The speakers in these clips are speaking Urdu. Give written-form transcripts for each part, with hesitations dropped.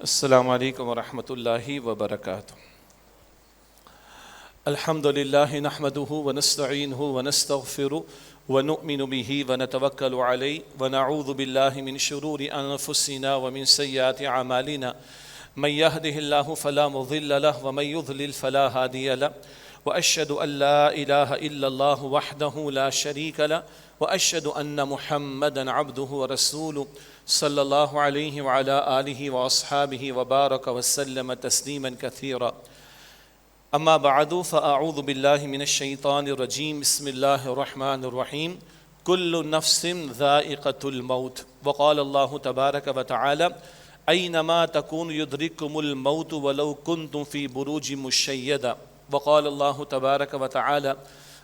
السلام علیکم ورحمۃ اللہ وبرکاتہ۔ الحمد للہ نحمده ونستعینه ونستغفره ونؤمن به ونتوکل علیہ ونعوذ باللہ من شرور انفسنا ومن سیئات اعمالنا من يهده الله فلا مضل له ومن يضلل فلا هادي له واشهد ان لا اله الا الله وحده لا شريك له واشهد ان محمدا عبده ورسوله صلی اللہ علیہ وعلی آلہ واصحابہ وبارک وسلم تسلیما کثیرا اما بعد فاعوذ باللہ من الشیطان الرجیم بسم اللہ الرحمن الرحیم کل نفس ذائقۃ الموت وقال اللہ تبارک وتعالی اینما تکون یدرککم الموت ولو کنتم فی بروج مشیدہ وقال اللہ تبارک وتعالی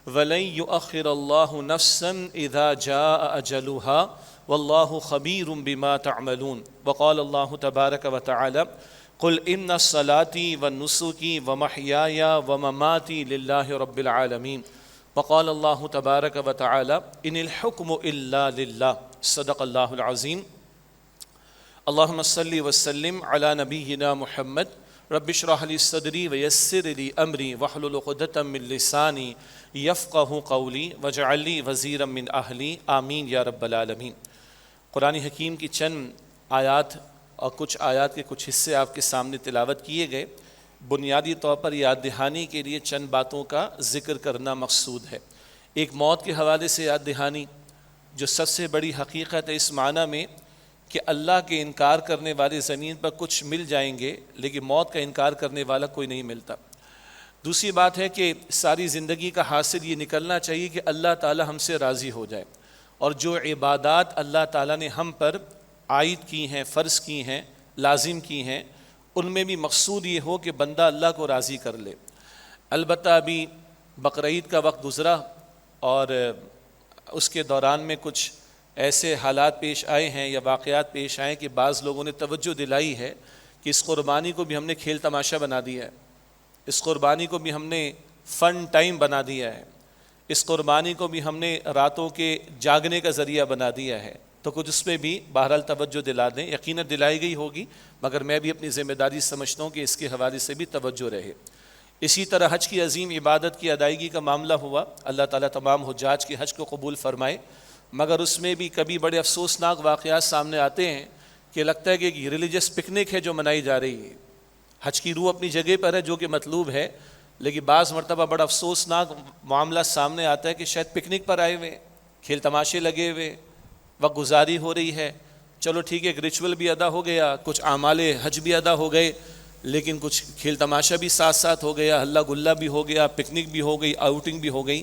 ولن یؤخر اللہ نفسا اذا جاء اجلها واللہ خبیر بما تعملون وقال اللہ تبارک وتعالی قل ان صلاتي ونسكي ومحیاي ومماتي للہ رب العالمین وقال اللہ تبارک وتعالی ان الحکم الا للہ صدق اللہ العظیم۔ اللہم صلی وسلم علی نبینا محمد رب اشرح لی صدری ویسر لی امری واحلل عقدۃ من لسانی یفقہوا قولی واجعل لی وزیرا من اہلی آمین یا رب العالمین۔ قرآن حکیم کی چند آیات اور کچھ آیات کے کچھ حصے آپ کے سامنے تلاوت کیے گئے۔ بنیادی طور پر یاد دہانی کے لیے چند باتوں کا ذکر کرنا مقصود ہے۔ ایک موت کے حوالے سے یاد دہانی جو سب سے بڑی حقیقت ہے اس معنی میں کہ اللہ کے انکار کرنے والے زمین پر کچھ مل جائیں گے لیکن موت کا انکار کرنے والا کوئی نہیں ملتا۔ دوسری بات ہے کہ ساری زندگی کا حاصل یہ نکلنا چاہیے کہ اللہ تعالی ہم سے راضی ہو جائے، اور جو عبادات اللہ تعالیٰ نے ہم پر عائد کی ہیں، فرض کی ہیں، لازم کی ہیں، ان میں بھی مقصود یہ ہو کہ بندہ اللہ کو راضی کر لے۔ البتہ ابھی بقرعید کا وقت گزرا اور اس کے دوران میں کچھ ایسے حالات پیش آئے ہیں یا واقعات پیش آئے کہ بعض لوگوں نے توجہ دلائی ہے کہ اس قربانی کو بھی ہم نے کھیل تماشا بنا دیا ہے، اس قربانی کو بھی ہم نے فن ٹائم بنا دیا ہے، اس قربانی کو بھی ہم نے راتوں کے جاگنے کا ذریعہ بنا دیا ہے۔ تو کچھ اس پہ بھی بہرحال توجہ دلا دیں، یقیناً دلائی گئی ہوگی، مگر میں بھی اپنی ذمہ داری سمجھتا ہوں کہ اس کے حوالے سے بھی توجہ رہے۔ اسی طرح حج کی عظیم عبادت کی ادائیگی کا معاملہ ہوا، اللہ تعالیٰ تمام حجاج کے حج کو قبول فرمائے، مگر اس میں بھی کبھی بڑے افسوسناک واقعات سامنے آتے ہیں کہ لگتا ہے کہ ایک ریلیجس پکنک ہے جو منائی جا رہی ہے۔ حج کی روح اپنی جگہ پر ہے جو کہ مطلوب ہے، لیکن بعض مرتبہ بڑا افسوسناک معاملہ سامنے آتا ہے کہ شاید پکنک پر آئے ہوئے، کھیل تماشے لگے ہوئے، وقت گزاری ہو رہی ہے، چلو ٹھیک ہے ایک ریچول بھی ادا ہو گیا، کچھ اعمال حج بھی ادا ہو گئے، لیکن کچھ کھیل تماشا بھی ساتھ ساتھ ہو گیا، ہلا گلا بھی ہو گیا، پکنک بھی ہو گئی، آؤٹنگ بھی ہو گئی۔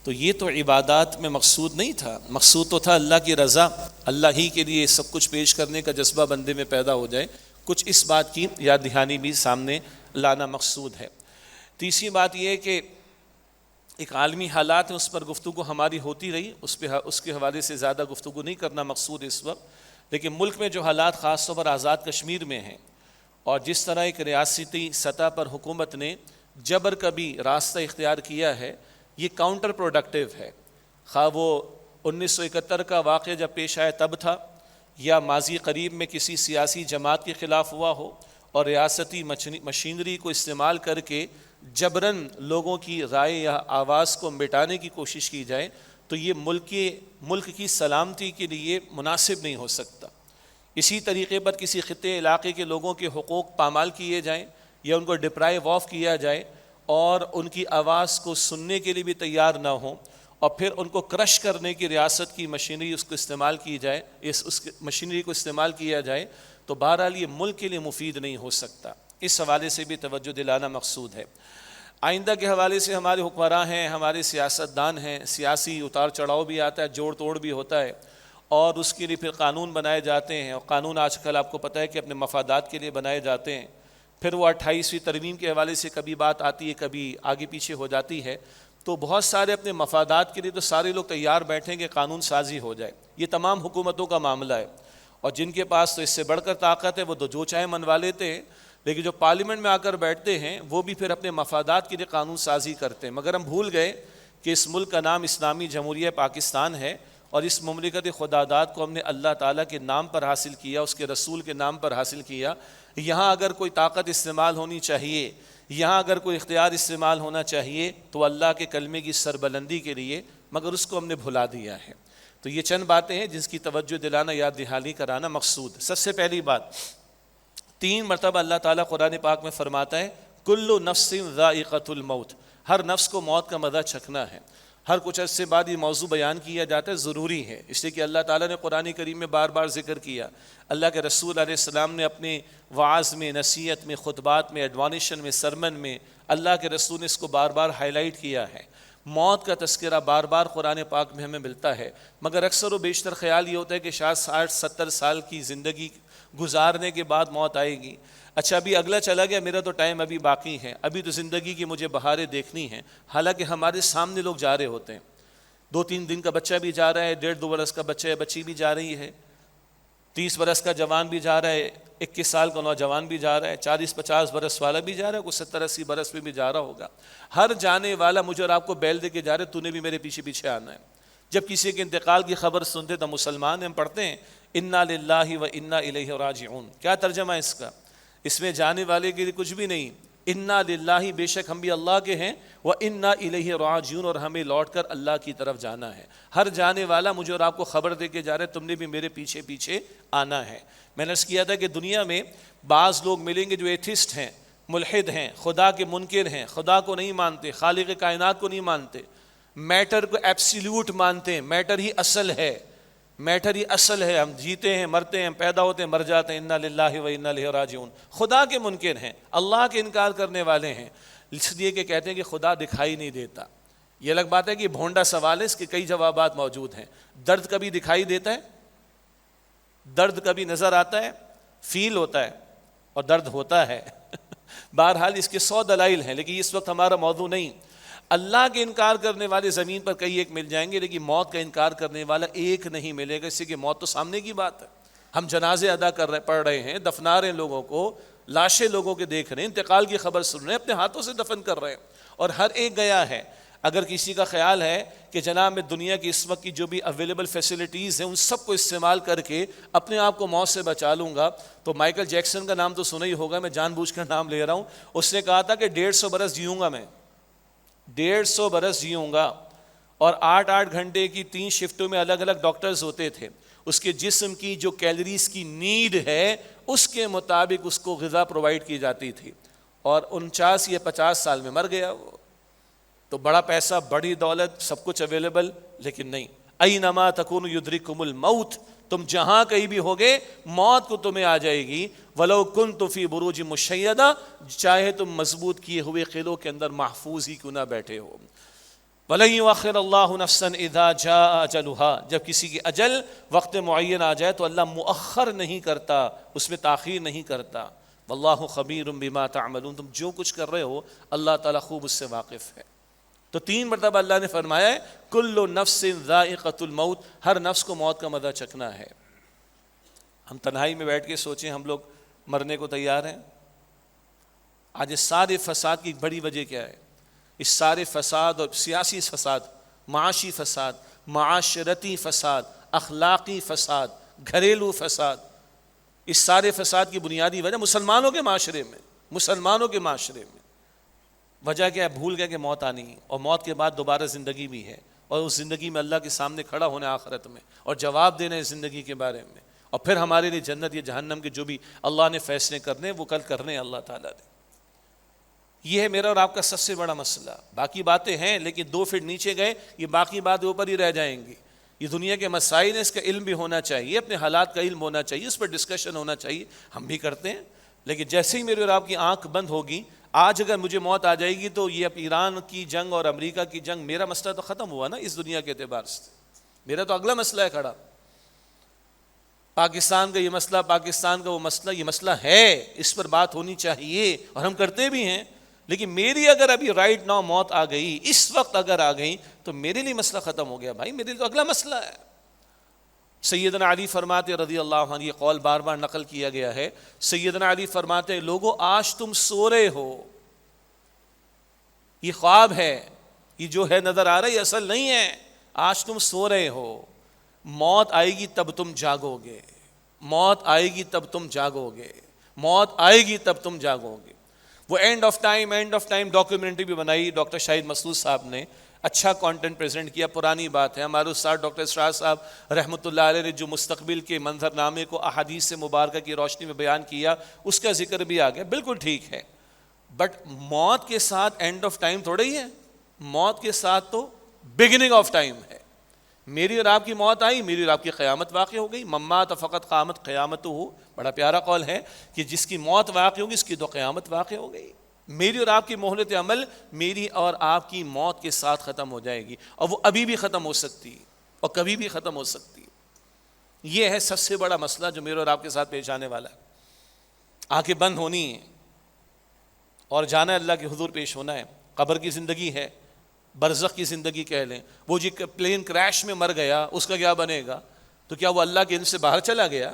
تو یہ تو عبادات میں مقصود نہیں تھا، مقصود تو تھا اللہ کی رضا، اللہ ہی کے لیے سب کچھ پیش کرنے کا جذبہ بندے میں پیدا ہو جائے۔ کچھ اس بات کی یاد دہانی بھی سامنے لانا مقصود ہے۔ تیسری بات یہ ہے کہ ایک عالمی حالات ہیں، اس پر گفتگو ہماری ہوتی رہی، اس کے حوالے سے زیادہ گفتگو نہیں کرنا مقصود اس وقت، لیکن ملک میں جو حالات خاص طور پر آزاد کشمیر میں ہیں اور جس طرح ایک ریاستی سطح پر حکومت نے جبر کا بھی راستہ اختیار کیا ہے، یہ کاؤنٹر پروڈکٹیو ہے۔ خواہ وہ 1971 کا واقعہ جب پیش آیا تب تھا، یا ماضی قریب میں کسی سیاسی جماعت کے خلاف ہوا ہو اور ریاستی مشینری کو استعمال کر کے جبراً لوگوں کی رائے یا آواز کو مٹانے کی کوشش کی جائے، تو یہ ملک کی سلامتی کے لیے مناسب نہیں ہو سکتا۔ اسی طریقے پر کسی خطے علاقے کے لوگوں کے حقوق پامال کیے جائیں یا ان کو ڈپرائیو آف کیا جائے اور ان کی آواز کو سننے کے لیے بھی تیار نہ ہوں، اور پھر ان کو کرش کرنے کی ریاست کی مشینری اس کو استعمال کی جائے، اس مشینری کو استعمال کیا جائے، تو بہرحال یہ ملک کے لیے مفید نہیں ہو سکتا۔ اس حوالے سے بھی توجہ دلانا مقصود ہے۔ آئندہ کے حوالے سے ہمارے حکمراں ہیں، ہمارے سیاستدان ہیں، سیاسی اتار چڑھاؤ بھی آتا ہے، جوڑ توڑ بھی ہوتا ہے، اور اس کے لیے پھر قانون بنائے جاتے ہیں، اور قانون آج کل آپ کو پتہ ہے کہ اپنے مفادات کے لیے بنائے جاتے ہیں۔ پھر وہ 28ویں ترمیم کے حوالے سے کبھی بات آتی ہے، کبھی آگے پیچھے ہو جاتی ہے، تو بہت سارے اپنے مفادات کے لیے تو سارے لوگ تیار بیٹھیں کہ قانون سازی ہو جائے۔ یہ تمام حکومتوں کا معاملہ ہے، اور جن کے پاس تو اس سے بڑھ کر طاقت ہے وہ تو جو چاہے منوا لیتے ہیں، لیکن جو پارلیمنٹ میں آ کر بیٹھتے ہیں وہ بھی پھر اپنے مفادات کے لیے قانون سازی کرتے ہیں۔ مگر ہم بھول گئے کہ اس ملک کا نام اسلامی جمہوریہ پاکستان ہے، اور اس مملکت خداداد کو ہم نے اللہ تعالیٰ کے نام پر حاصل کیا، اس کے رسول کے نام پر حاصل کیا. یہاں اگر کوئی طاقت استعمال ہونی چاہیے، یہاں اگر کوئی اختیار استعمال ہونا چاہیے تو اللہ کے کلمے کی سربلندی کے لیے، مگر اس کو ہم نے بھلا دیا ہے. تو یہ چند باتیں ہیں جس کی توجہ دلانا، یاد دہانی کرانا مقصود. سب سے پہلی بات، 3 مرتبہ اللہ تعالیٰ قرآن پاک میں فرماتا ہے کل نفس ذائقۃ الموت، ہر نفس کو موت کا مزہ چکھنا ہے. ہر کچھ عرصے بعد یہ موضوع بیان کیا جاتا ہے، ضروری ہے، اس لیے کہ اللہ تعالیٰ نے قرآن کریم میں بار بار ذکر کیا. اللہ کے رسول علیہ السلام نے اپنے وعظ میں، نصیحت میں، خطبات میں، ایڈوانیشن میں، سرمن میں اللہ کے رسول نے اس کو بار بار ہائی لائٹ کیا ہے. موت کا تذکرہ بار بار قرآن پاک میں ہمیں ملتا ہے، مگر اکثر و بیشتر خیال یہ ہوتا ہے کہ شاید 60-70 سال کی زندگی گزارنے کے بعد موت آئے گی. اچھا ابھی اگلا چلا گیا، میرا تو ٹائم ابھی باقی ہے، ابھی تو زندگی کی مجھے بہاریں دیکھنی ہیں. حالانکہ ہمارے سامنے لوگ جا رہے ہوتے ہیں، 2-3 دن کا بچہ بھی جا رہا ہے، 1.5-2 برس کا بچہ ہے، بچی بھی جا رہی ہے، 30 برس کا جوان بھی جا رہا ہے، 21 سال کا نوجوان بھی جا رہا ہے، 40-50 برس والا بھی جا رہا ہے، کوئی 70-80 برس میں بھی جا رہا ہوگا. ہر جانے والا مجھے اور آپ کو بیل دے کے جا رہے، تو نے بھی میرے پیچھے پیچھے آنا ہے. جب کسی کے انتقال کی خبر سنتے تو مسلمان ہم پڑھتے ہیں انا للہ و انا الیہ راجعون. کیا ترجمہ ہے اس کا؟ اس میں جانے والے کے لیے کچھ بھی نہیں، انا للہ، بے شک ہم بھی اللہ کے ہیں، و انا الیہ راجعون، اور ہمیں لوٹ کر اللہ کی طرف جانا ہے. ہر جانے والا مجھے اور آپ کو خبر دے کے جا رہے، تم نے بھی میرے پیچھے پیچھے آنا ہے. میں نے عرض کیا تھا کہ دنیا میں بعض لوگ ملیں گے جو ایتھسٹ ہیں، ملحد ہیں، خدا کے منکر ہیں، خدا کو نہیں مانتے، خالق کائنات کو نہیں مانتے، میٹر کو ایبسلیوٹ مانتے ہیں، میٹر ہی اصل ہے، میٹر ہی اصل ہے، ہم جیتے ہیں، مرتے ہیں، پیدا ہوتے ہیں، مر جاتے ہیں، انا للہ و انا الیہ راجعون. خدا کے منکر ہیں، اللہ کے انکار کرنے والے ہیں، اس لیے کہ کہتے ہیں کہ خدا دکھائی نہیں دیتا. یہ الگ بات ہے کہ بھونڈا سوال ہے، اس کے کئی جوابات موجود ہیں. درد کبھی دکھائی دیتا ہے؟ درد کبھی نظر آتا ہے؟ فیل ہوتا ہے اور درد ہوتا ہے. بہرحال اس کے 100 دلائل ہیں، لیکن اس وقت ہمارا موضوع نہیں. اللہ کے انکار کرنے والے زمین پر کئی ایک مل جائیں گے، لیکن موت کا انکار کرنے والا ایک نہیں ملے گا، اس سے کہ موت تو سامنے کی بات ہے. ہم جنازے ادا پڑھ رہے ہیں، دفنا رہے ہیں لوگوں کو، لاشیں لوگوں کے دیکھ رہے ہیں، انتقال کی خبر سن رہے ہیں، اپنے ہاتھوں سے دفن کر رہے ہیں، اور ہر ایک گیا ہے. اگر کسی کا خیال ہے کہ جناب میں دنیا کی اس وقت کی جو بھی اویلیبل فیسلٹیز ہیں ان سب کو استعمال کر کے اپنے آپ کو موت سے بچا لوں گا، تو مائیکل جیکسن کا نام تو سنا ہی ہوگا، میں جان بوجھ کر نام لے رہا ہوں. اس نے کہا تھا کہ 150 برس جیوں گا، میں 150 برس جیوں گا، اور 8-8 گھنٹے کی 3 شفٹوں میں الگ الگ ڈاکٹرز ہوتے تھے. اس کے جسم کی جو کیلریز کی نیڈ ہے اس کے مطابق اس کو غذا پرووائڈ کی جاتی تھی، اور 49 یا 50 سال میں مر گیا وہ. تو بڑا پیسہ، بڑی دولت، سب کچھ اویلیبل، لیکن نہیں. اینما تکونوا یدرککم الموت، تم جہاں کہیں بھی ہوگے موت کو تمہیں آ جائے گی. ولو کنتم فی بروج مشیدہ، چاہے تم مضبوط کیے ہوئے قلعوں کے اندر محفوظ ہی کیوں نہ بیٹھے ہو. وَلَن يُؤَخِّرَ اللَّهُ نَفْسًا إِذَا جَاءَ أَجَلُهَا، جب کسی کی اجل وقت معین آ جائے تو اللہ مؤخر نہیں کرتا، اس میں تاخیر نہیں کرتا. واللہ خبیر بما تعملون، تم جو کچھ کر رہے ہو اللہ تعالیٰ خوب اس سے واقف ہے. تو 3 مرتبہ اللہ نے فرمایا ہے کل نفس ذائقۃ الموت، ہر نفس کو موت کا مزہ چکھنا ہے. ہم تنہائی میں بیٹھ کے سوچیں، ہم لوگ مرنے کو تیار ہیں؟ آج اس سارے فساد کی بڑی وجہ کیا ہے؟ اس سارے فساد، اور سیاسی فساد، معاشی فساد، معاشرتی فساد، اخلاقی فساد، گھریلو فساد، اس سارے فساد کی بنیادی وجہ مسلمانوں کے معاشرے میں وجہ کیا ہے؟ بھول گئے کہ موت آنی، اور موت کے بعد دوبارہ زندگی بھی ہے، اور اس زندگی میں اللہ کے سامنے کھڑا ہونا آخرت میں، اور جواب دینا ہے زندگی کے بارے میں، اور پھر ہمارے لیے جنت یا جہنم کے جو بھی اللہ نے فیصلے کرنے وہ کل کرنے اللہ تعالیٰ نے. یہ ہے میرا اور آپ کا سب سے بڑا مسئلہ. باقی باتیں ہیں لیکن 2 فٹ نیچے گئے یہ باقی باتیں اوپر ہی رہ جائیں گی. یہ دنیا کے مسائل ہیں، اس کا علم بھی ہونا چاہیے، اپنے حالات کا علم ہونا چاہیے، اس پر ڈسکشن ہونا چاہیے. ہم بھی کرتے ہیں، لیکن جیسے ہی میرے اور آپ کی آنکھ بند ہوگی، آج اگر مجھے موت آ جائے گی تو یہ اب ایران کی جنگ اور امریکہ کی جنگ، میرا مسئلہ تو ختم ہوا نا اس دنیا کے اعتبار سے. میرا تو اگلا مسئلہ ہے کھڑا، پاکستان کا یہ مسئلہ، پاکستان کا وہ مسئلہ. یہ مسئلہ ہے، اس پر بات ہونی چاہیے اور ہم کرتے بھی ہیں. لیکن میری اگر ابھی رائٹ ناؤ موت آ گئی، اس وقت اگر آ گئی تو میرے لیے مسئلہ ختم ہو گیا بھائی، میرے لیے تو اگلا مسئلہ ہے. سیدنا علی فرماتے رضی اللہ عنہ، یہ قول بار بار نقل کیا گیا ہے، سیدنا علی فرماتے لوگو آج تم سو رہے ہو، یہ خواب ہے، یہ جو ہے نظر آ رہا ہے یہ اصل نہیں ہے. آج تم سو رہے ہو، موت آئے گی تب تم جاگو گے، موت آئے گی تب تم جاگو گے، موت آئے گی تب تم جاگو گے۔ وہ اینڈ آف ٹائم ڈاکیومنٹری بھی بنائی ڈاکٹر شاہد مسعود صاحب نے، اچھا کانٹینٹ پریزنٹ کیا، پرانی بات ہے۔ ہمارے استاد ڈاکٹر اسرار صاحب رحمۃ اللہ علیہ نے جو مستقبل کے منظرنامے کو احادیث سے مبارکہ کی روشنی میں بیان کیا، اس کا ذکر بھی آ گیا، بالکل ٹھیک ہے۔ بٹ موت کے ساتھ اینڈ آف ٹائم تھوڑا ہی ہے، موت کے ساتھ تو بگننگ آف ٹائم ہے۔ میری اور آپ کی موت آئی، میری اور آپ کی قیامت واقع ہو گئی۔ ممات فقط قامت قیامت ہو، بڑا پیارا قول ہے کہ جس کی موت واقع ہوگی اس کی تو قیامت واقع ہو گئی۔ میری اور آپ کی مہلت عمل میری اور آپ کی موت کے ساتھ ختم ہو جائے گی، اور وہ ابھی بھی ختم ہو سکتی ہے اور کبھی بھی ختم ہو سکتی ہے۔ یہ ہے سب سے بڑا مسئلہ جو میرے اور آپ کے ساتھ پیش آنے والا ہے۔ آنکھیں بند ہونی ہیں اور جانا ہے، اللہ کے حضور پیش ہونا ہے۔ قبر کی زندگی ہے، برزخ کی زندگی کہہ لیں۔ وہ جی پلین کریش میں مر گیا، اس کا کیا بنے گا؟ تو کیا وہ اللہ کے علم سے باہر چلا گیا؟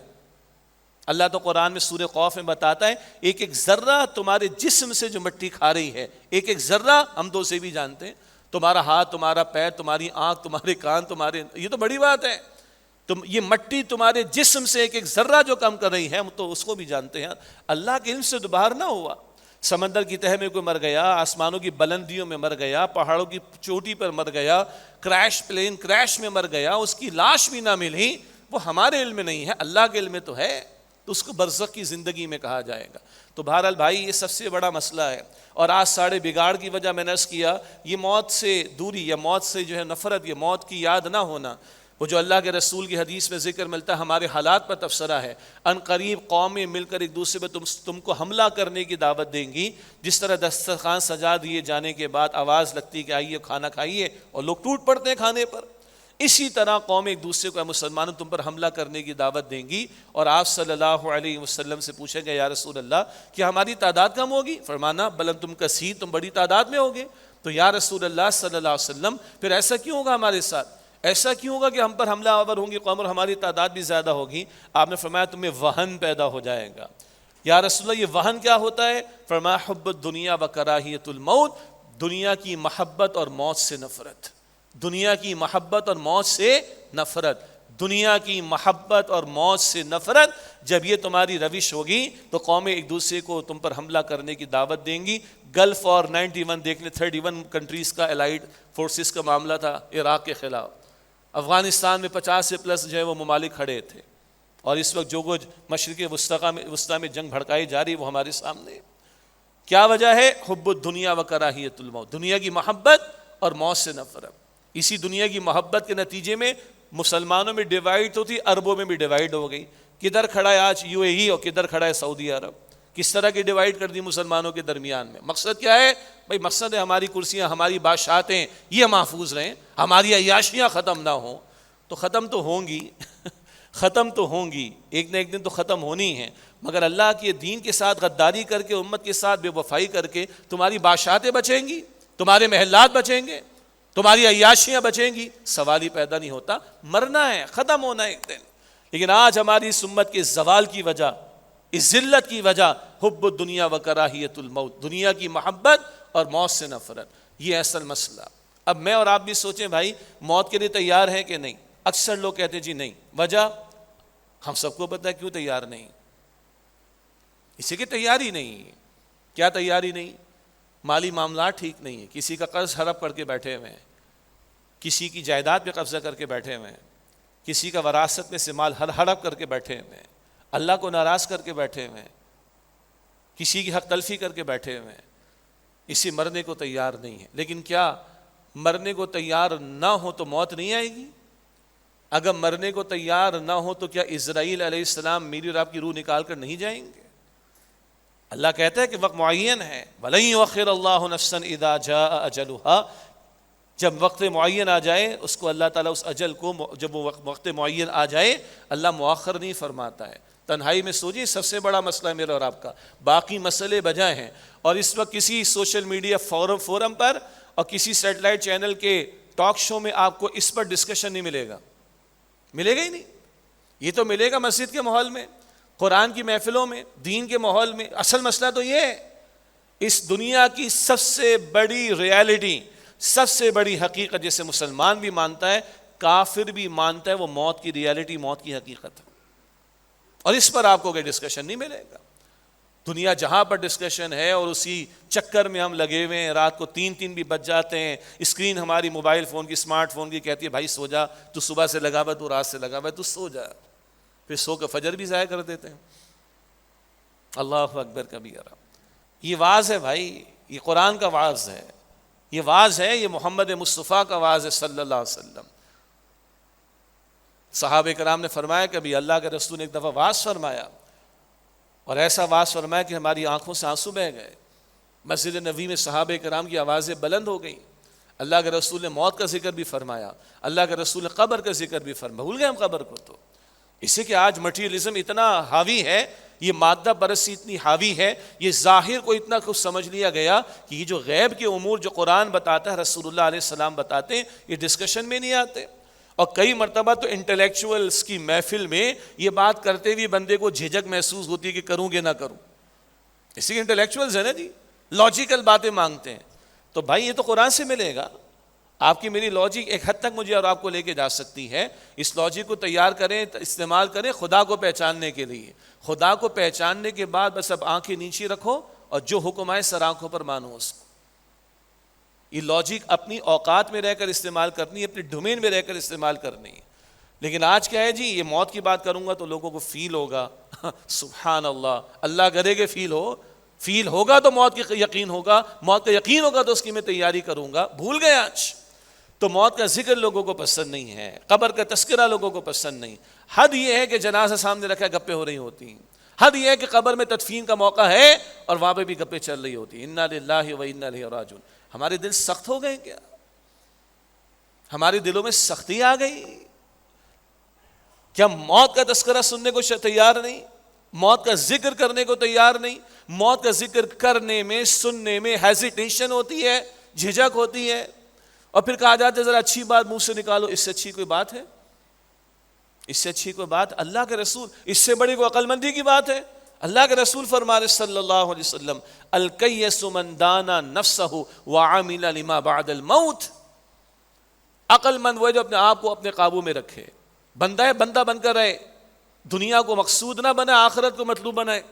اللہ تو قرآن میں سورہ قوف میں بتاتا ہے ایک ایک ذرہ تمہارے جسم سے جو مٹی کھا رہی ہے، ایک ایک ذرہ ہم تو اسے بھی جانتے ہیں، تمہارا ہاتھ، تمہارا پیر، تمہاری آنکھ، تمہارے کان، تمہارے، یہ تو بڑی بات ہے، تم یہ مٹی تمہارے جسم سے ایک ایک ذرہ جو کم کر رہی ہے، ہم تو اس کو بھی جانتے ہیں۔ اللہ کے علم سے تو باہر نہ ہوا۔ سمندر کی تہہ میں کوئی مر گیا، آسمانوں کی بلندیوں میں مر گیا، پہاڑوں کی چوٹی پر مر گیا، پلین کریش میں مر گیا، اس کی لاش بھی نہ ملی، وہ ہمارے علم میں نہیں ہے، اللہ کے علم میں تو ہے، تو اس کو برزخ کی زندگی میں کہا جائے گا۔ تو بہرحال بھائی یہ سب سے بڑا مسئلہ ہے۔ اور آج ساڑھے بگاڑ کی وجہ میں نے عرض کیا، یہ موت سے دوری یا موت سے جو ہے نفرت، یہ موت کی یاد نہ ہونا، وہ جو اللہ کے رسول کی حدیث میں ذکر ملتا ہے، ہمارے حالات پر تبصرہ ہے۔ ان قریب قومیں مل کر ایک دوسرے پہ تم کو حملہ کرنے کی دعوت دیں گی، جس طرح دسترخوان سجا دیے جانے کے بعد آواز لگتی کہ آئیے کھانا کھائیے، اور لوگ ٹوٹ پڑتے ہیں کھانے پر، اسی طرح قوم ایک دوسرے کو، مسلمانوں تم پر حملہ کرنے کی دعوت دیں گی۔ اور آپ صلی اللہ علیہ وسلم سے پوچھیں گے یا رسول اللہ کہ ہماری تعداد کم ہوگی؟ فرمانا بل انتم کثیر، تم بڑی تعداد میں ہوگے۔ تو یا رسول اللہ صلی اللہ علیہ وسلم پھر ایسا کیوں ہوگا ہمارے ساتھ؟ ایسا کیوں ہوگا کہ ہم پر حملہ آور ہوں گی قوم اور ہماری تعداد بھی زیادہ ہوگی؟ آپ نے فرمایا تمہیں وہن پیدا ہو جائے گا۔ یا رسول اللہ یہ وہن کیا ہوتا ہے؟ فرمایا حب الدنیا و کراہیت الموت، دنیا کی محبت اور موت سے نفرت، دنیا کی محبت اور موت سے نفرت، دنیا کی محبت اور موت سے نفرت۔ جب یہ تمہاری روش ہوگی تو قومیں ایک دوسرے کو تم پر حملہ کرنے کی دعوت دیں گی۔ گلف اور 91 دیکھ لیں، 31 کنٹریز کا الائیڈ فورسز کا معاملہ تھا عراق کے خلاف۔ افغانستان میں 50 سے پلس جو ہے وہ ممالک کھڑے تھے، اور اس وقت جو کچھ مشرق وسطیٰ میں جنگ بھڑکائی جا رہی وہ ہمارے سامنے۔ کیا وجہ ہے؟ حب الدنیا و کراہیت الموت، دنیا کی محبت اور موت سے نفرت۔ اسی دنیا کی محبت کے نتیجے میں مسلمانوں میں ڈیوائڈ ہوتی، عربوں میں بھی ڈیوائڈ ہو گئی۔ کدھر کھڑا ہے آج UAE اور کدھر کھڑا ہے سعودی عرب؟ کس طرح کی ڈیوائڈ کر دی مسلمانوں کے درمیان میں۔ مقصد کیا ہے بھائی؟ مقصد ہے ہماری کرسیاں، ہماری بادشاہتیں یہ محفوظ رہیں، ہماری عیاشیاں ختم نہ ہوں۔ تو ختم تو ہوں گی ختم تو ہوں گی، ایک نہ ایک دن تو ختم ہونی ہے، مگر اللہ کے دین کے ساتھ غداری کر کے، امت کے ساتھ بے وفائی کر کے تمہاری بادشاہتیں بچیں گی، تمہارے محلات بچیں گے، تمہاری عیاشیاں بچیں گی؟ سوال ہی پیدا نہیں ہوتا۔ مرنا ہے، ختم ہونا ہے ایک دن۔ لیکن آج ہماری اس امت کے زوال کی وجہ، اس ذلت کی وجہ حب الدنیا و کراہیت الموت، دنیا کی محبت اور موت سے نفرت، یہ اصل مسئلہ۔ اب میں اور آپ بھی سوچیں بھائی موت کے لیے تیار ہیں کہ نہیں؟ اکثر لوگ کہتے ہیں جی نہیں۔ وجہ ہم سب کو پتہ ہے کیوں تیار نہیں، اسی کی تیاری نہیں ہے۔ کیا تیاری نہیں؟ مالی معاملات ٹھیک نہیں ہے، کسی کا قرض ہڑپ کر کے بیٹھے ہوئے ہیں، کسی کی جائیداد پہ قبضہ کر کے بیٹھے ہوئے ہیں، کسی کا وراثت میں سے مال ہڑپ کر کے بیٹھے ہوئے ہیں، اللہ کو ناراض کر کے بیٹھے ہوئے ہیں، کسی کی حق تلفی کر کے بیٹھے ہوئے ہیں، اسی مرنے کو تیار نہیں ہے۔ لیکن کیا مرنے کو تیار نہ ہو تو موت نہیں آئے گی؟ اگر مرنے کو تیار نہ ہو تو کیا اسرائیل علیہ السلام میری اور آپ کی روح نکال کر نہیں جائیں گے؟ اللہ کہتا ہے کہ وقت معین ہے، وَلَن يُؤَخِّرَ اللَّهُ نَفْسًا إِذَا جَاءَ أَجَلُهَا، جب وقت معین آ جائے اس کو اللہ تعالیٰ اس اجل کو، جب وہ وقت معین آ جائے اللہ مؤخر نہیں فرماتا ہے۔ تنہائی میں سوچیے، سب سے بڑا مسئلہ ہے میرا اور آپ کا، باقی مسئلے بجائے ہیں، اور اس وقت کسی سوشل میڈیا فورم پر اور کسی سیٹلائٹ چینل کے ٹاک شو میں آپ کو اس پر ڈسکشن نہیں ملے گا، ملے گا ہی نہیں۔ یہ تو ملے گا مسجد کے ماحول میں، قرآن کی محفلوں میں، دین کے ماحول میں۔ اصل مسئلہ تو یہ ہے، اس دنیا کی سب سے بڑی ریالٹی، سب سے بڑی حقیقت جسے مسلمان بھی مانتا ہے کافر بھی مانتا ہے وہ موت کی ریالٹی، موت کی حقیقت ہے، اور اس پر آپ کو کوئی ڈسکشن نہیں ملے گا۔ دنیا جہاں پر ڈسکشن ہے اور اسی چکر میں ہم لگے ہوئے ہیں، رات کو 3 بھی بج جاتے ہیں، اسکرین ہماری موبائل فون کی، اسمارٹ فون کی کہتی ہے بھائی سو جا، تو صبح سے لگا ہوا، تو رات سے لگا ہوا، تو سو جا، پھر سو کے فجر بھی ضائع کر دیتے ہیں۔ اللہ اکبر کبیرہ۔ یہ واعظ ہے بھائی، یہ قرآن کا واعظ ہے، یہ واعظ ہے، یہ محمد مصطفیٰ کا واعظ ہے صلی اللہ علیہ وسلم۔ صحابہ کرام نے فرمایا کہ ابھی اللہ کے رسول نے ایک دفعہ واعظ فرمایا، اور ایسا واعظ فرمایا کہ ہماری آنکھوں سے آنسو بہہ گئے۔ مسجد نبوی میں صحابہ کرام کی آوازیں بلند ہو گئیں۔ اللہ کے رسول نے موت کا ذکر بھی فرمایا، اللہ کے رسول نے قبر کا ذکر بھی فرمایا۔ بھول گئے ہم قبر کو؟ تو اس سے کہ آج مٹیریلزم اتنا حاوی ہے، یہ مادہ پرستی اتنی حاوی ہے، یہ ظاہر کو اتنا کچھ سمجھ لیا گیا کہ یہ جو غیب کے امور جو قرآن بتاتا ہے، رسول اللہ علیہ السلام بتاتے ہیں، یہ ڈسکشن میں نہیں آتے۔ اور کئی مرتبہ تو انٹلیکچوئلس کی محفل میں یہ بات کرتے ہوئے بندے کو جھجک محسوس ہوتی ہے کہ کروں کہ نہ کروں۔ اسی کے انٹلیکچوئلز ہیں نا جی، لاجیکل باتیں مانگتے ہیں۔ تو بھائی یہ تو قرآن سے ملے گا، آپ کی میری لاجک ایک حد تک مجھے اور آپ کو لے کے جا سکتی ہے۔ اس لاجک کو تیار کریں، استعمال کریں خدا کو پہچاننے کے لیے۔ خدا کو پہچاننے کے بعد بس اب آنکھیں نیچے رکھو اور جو حکم آئے سر آنکھوں پر مانو اس کو۔ یہ لاجک اپنی اوقات میں رہ کر استعمال کرنی ہے، اپنی ڈومین میں رہ کر استعمال کرنی ہے۔ لیکن آج کیا ہے جی، یہ موت کی بات کروں گا تو لوگوں کو فیل ہوگا، سبحان اللہ، اللہ کرے کہ فیل ہوگا تو موت کی یقین ہوگا، موت کا یقین ہوگا تو اس کی میں تیاری کروں گا۔ بھول گئے آج تو موت کا ذکر لوگوں کو پسند نہیں ہے، قبر کا تذکرہ لوگوں کو پسند نہیں۔ حد یہ ہے کہ جنازہ سامنے رکھا ہے گپیں ہو رہی ہوتی ہیں، حد یہ ہے کہ قبر میں تدفین کا موقع ہے اور وہاں پہ بھی گپیں چل رہی ہوتی ہیں۔ انا للہ و انا الیہ راجعون۔ ہمارے دل سخت ہو گئے کیا؟ ہمارے دلوں میں سختی آ گئی؟ کیا موت کا تذکرہ سننے کو تیار نہیں؟ موت کا ذکر کرنے کو تیار نہیں؟ موت کا ذکر کرنے میں، سننے میں ہیزیٹیشن ہوتی ہے، جھجک ہوتی ہے، اور پھر کہا جاتا ہے ذرا اچھی بات منہ سے نکالو۔ اس سے اچھی کوئی بات ہے؟ اس سے اچھی کوئی بات اللہ کے رسول، اس سے بڑی کوئی عقل مندی کی بات ہے؟ اللہ کے رسول فرما رہے صلی اللہ علیہ وسلم، الکیس من دانا نفسہ وعمل لما بعد الموت۔ عقل مند وہ ہے جو اپنے آپ کو اپنے قابو میں رکھے، بندہ بن کر رہے، دنیا کو مقصود نہ بنائے، آخرت کو مطلوب بنائے،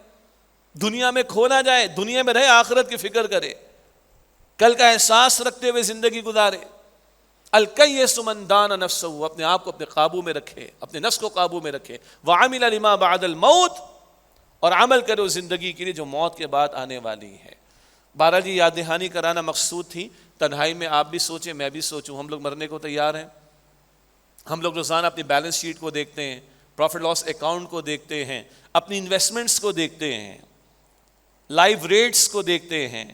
دنیا میں کھو نہ جائے، دنیا میں رہے، آخرت کی فکر کرے، کل کا احساس رکھتے ہوئے زندگی گزارے۔ الکیس من دان نفسہ، اپنے آپ کو اپنے قابو میں رکھے، اپنے نفس کو قابو میں رکھے، وعمل لما بعد الموت، اور عمل کرے اس زندگی کے لیے جو موت کے بعد آنے والی ہے۔ بہرحال جی یاد دہانی کرانا مقصود تھی، تنہائی میں آپ بھی سوچیں، میں بھی سوچوں، ہم لوگ مرنے کو تیار ہیں۔ ہم لوگ روزانہ اپنی بیلنس شیٹ کو دیکھتے ہیں، پروفٹ لاس اکاؤنٹ کو دیکھتے ہیں، اپنی انویسٹمنٹس کو دیکھتے ہیں، لائیو ریٹس کو دیکھتے ہیں،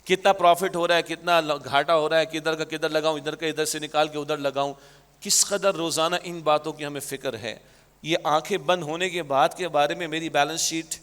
کتنا پروفٹ ہو رہا ہے، کتنا گھاٹا ہو رہا ہے، کدھر کا کدھر لگاؤں، ادھر کا ادھر سے نکال کے ادھر لگاؤں، کس قدر روزانہ ان باتوں کی ہمیں فکر ہے۔ یہ آنکھیں بند ہونے کے بعد کے بارے میں میری بیلنس شیٹ،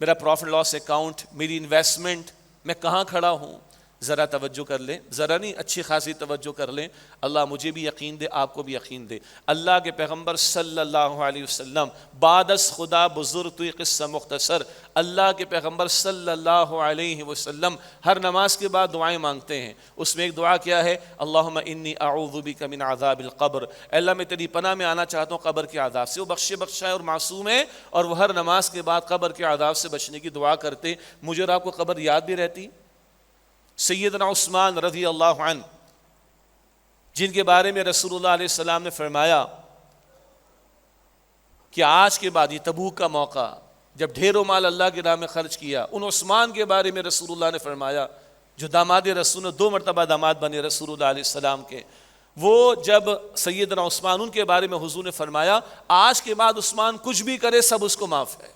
میرا پروفٹ لاس اکاؤنٹ، میری انویسٹمنٹ، میں کہاں کھڑا ہوں، ذرا توجہ کر لیں، ذرا نہیں اچھی خاصی توجہ کر لیں۔ اللہ مجھے بھی یقین دے، آپ کو بھی یقین دے۔ اللہ کے پیغمبر صلی اللہ علیہ وسلم، بعد از خدا بزرگ تو یہ قصہ مختصر، اللہ کے پیغمبر صلی اللہ علیہ وسلم ہر نماز کے بعد دعائیں مانگتے ہیں۔ اس میں ایک دعا کیا ہے؟ اللہم انی اعوذ بک من عذاب القبر، اے اللہ میں تیری پناہ میں آنا چاہتا ہوں قبر کے عذاب سے۔ وہ بخشا ہے اور معصوم ہے، اور وہ ہر نماز کے بعد قبر کے عذاب سے بچنے کی دعا کرتے۔ مجھے اور آپ کو قبر یاد بھی رہتی؟ سیدنا عثمان رضی اللہ عنہ، جن کے بارے میں رسول اللہ علیہ السلام نے فرمایا کہ آج کے بعد، یہ تبوک کا موقع جب ڈھیروں مال اللہ کی راہ میں خرچ کیا، ان عثمان کے بارے میں رسول اللہ نے فرمایا، جو داماد رسول، 2 مرتبہ داماد بنے رسول اللہ علیہ السلام کے، وہ جب سیدنا عثمان، ان کے بارے میں حضور نے فرمایا آج کے بعد عثمان کچھ بھی کرے سب اس کو معاف ہے،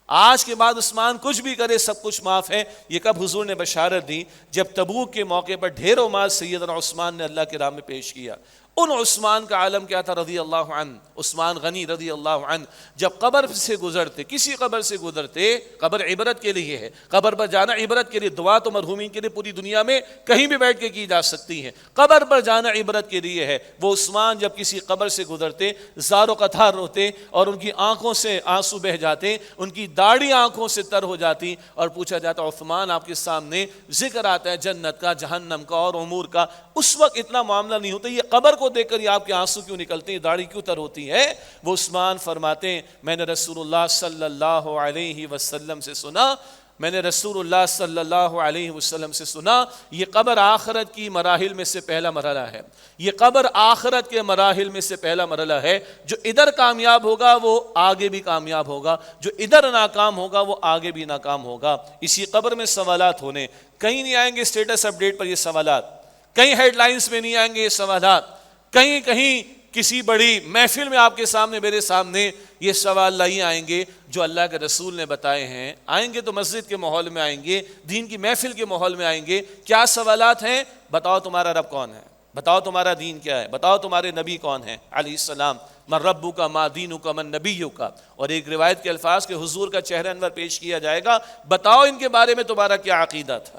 آج کے بعد عثمان کچھ بھی کرے سب کچھ معاف ہے۔ یہ کب حضور نے بشارت دی؟ جب تبوک کے موقع پر ڈھیروں مال سیدنا عثمان نے اللہ کے راہ میں پیش کیا، ان عثمان کا عالم کیا تھا رضی اللہ عنہ، عثمان غنی رضی اللہ عنہ جب قبر سے گزرتے، کسی قبر سے گزرتے، قبر عبرت کے لیے ہے، قبر پر جانا عبرت کے لیے، دعا تو مرحومین کے لیے پوری دنیا میں کہیں بھی بیٹھ کے کی جا سکتی ہے، قبر پر جانا عبرت کے لیے ہے۔ وہ عثمان جب کسی قبر سے گزرتے زار و قطار روتے اور ان کی آنکھوں سے آنسو بہ جاتے، ان کی داڑھی آنکھوں سے تر ہو جاتی، اور پوچھا جاتا عثمان آپ کے سامنے ذکر آتا ہے جنت کا، جہنم کا اور امور کا، اس وقت اتنا معاملہ نہیں ہوتا، یہ قبر کو دیکھ کر یہ آپ کے آنسو کیوں نکلتے ہیں، داڑھی کیوں تر ہوتی ہے؟ وہ عثمان فرماتے ہیں میں نے رسول اللہ صلی اللہ علیہ وسلم سے سنا، میں نے رسول اللہ صلی اللہ علیہ وسلم سے سنا، یہ قبر آخرت کی مراحل میں سے پہلا مرحلہ ہے، یہ قبر آخرت کے مراحل میں سے پہلا مرحلہ ہے، جو ادھر کامیاب ہوگا وہ آگے بھی کامیاب ہوگا، جو ادھر ناکام ہوگا وہ آگے بھی ناکام ہوگا۔ اسی قبر میں سوالات ہونے، کہیں نہیں آئیں گے اسٹیٹس اپڈیٹ پر یہ سوالات، کہیں ہیڈ لائنز میں نہیں آئیں گے یہ سوالات، کہیں کسی بڑی محفل میں آپ کے سامنے میرے سامنے یہ سوال نہیں آئیں گے، جو اللہ کے رسول نے بتائے ہیں۔ آئیں گے تو مسجد کے ماحول میں آئیں گے، دین کی محفل کے ماحول میں آئیں گے۔ کیا سوالات ہیں؟ بتاؤ تمہارا رب کون ہے، بتاؤ تمہارا دین کیا ہے، بتاؤ تمہارے نبی کون ہیں علیہ السلام، من ربک ما دینک من نبیک۔ اور ایک روایت کے الفاظ کے حضور کا چہرہ انور پیش کیا جائے گا، بتاؤ ان کے بارے میں تمہارا کیا عقیدہ تھا۔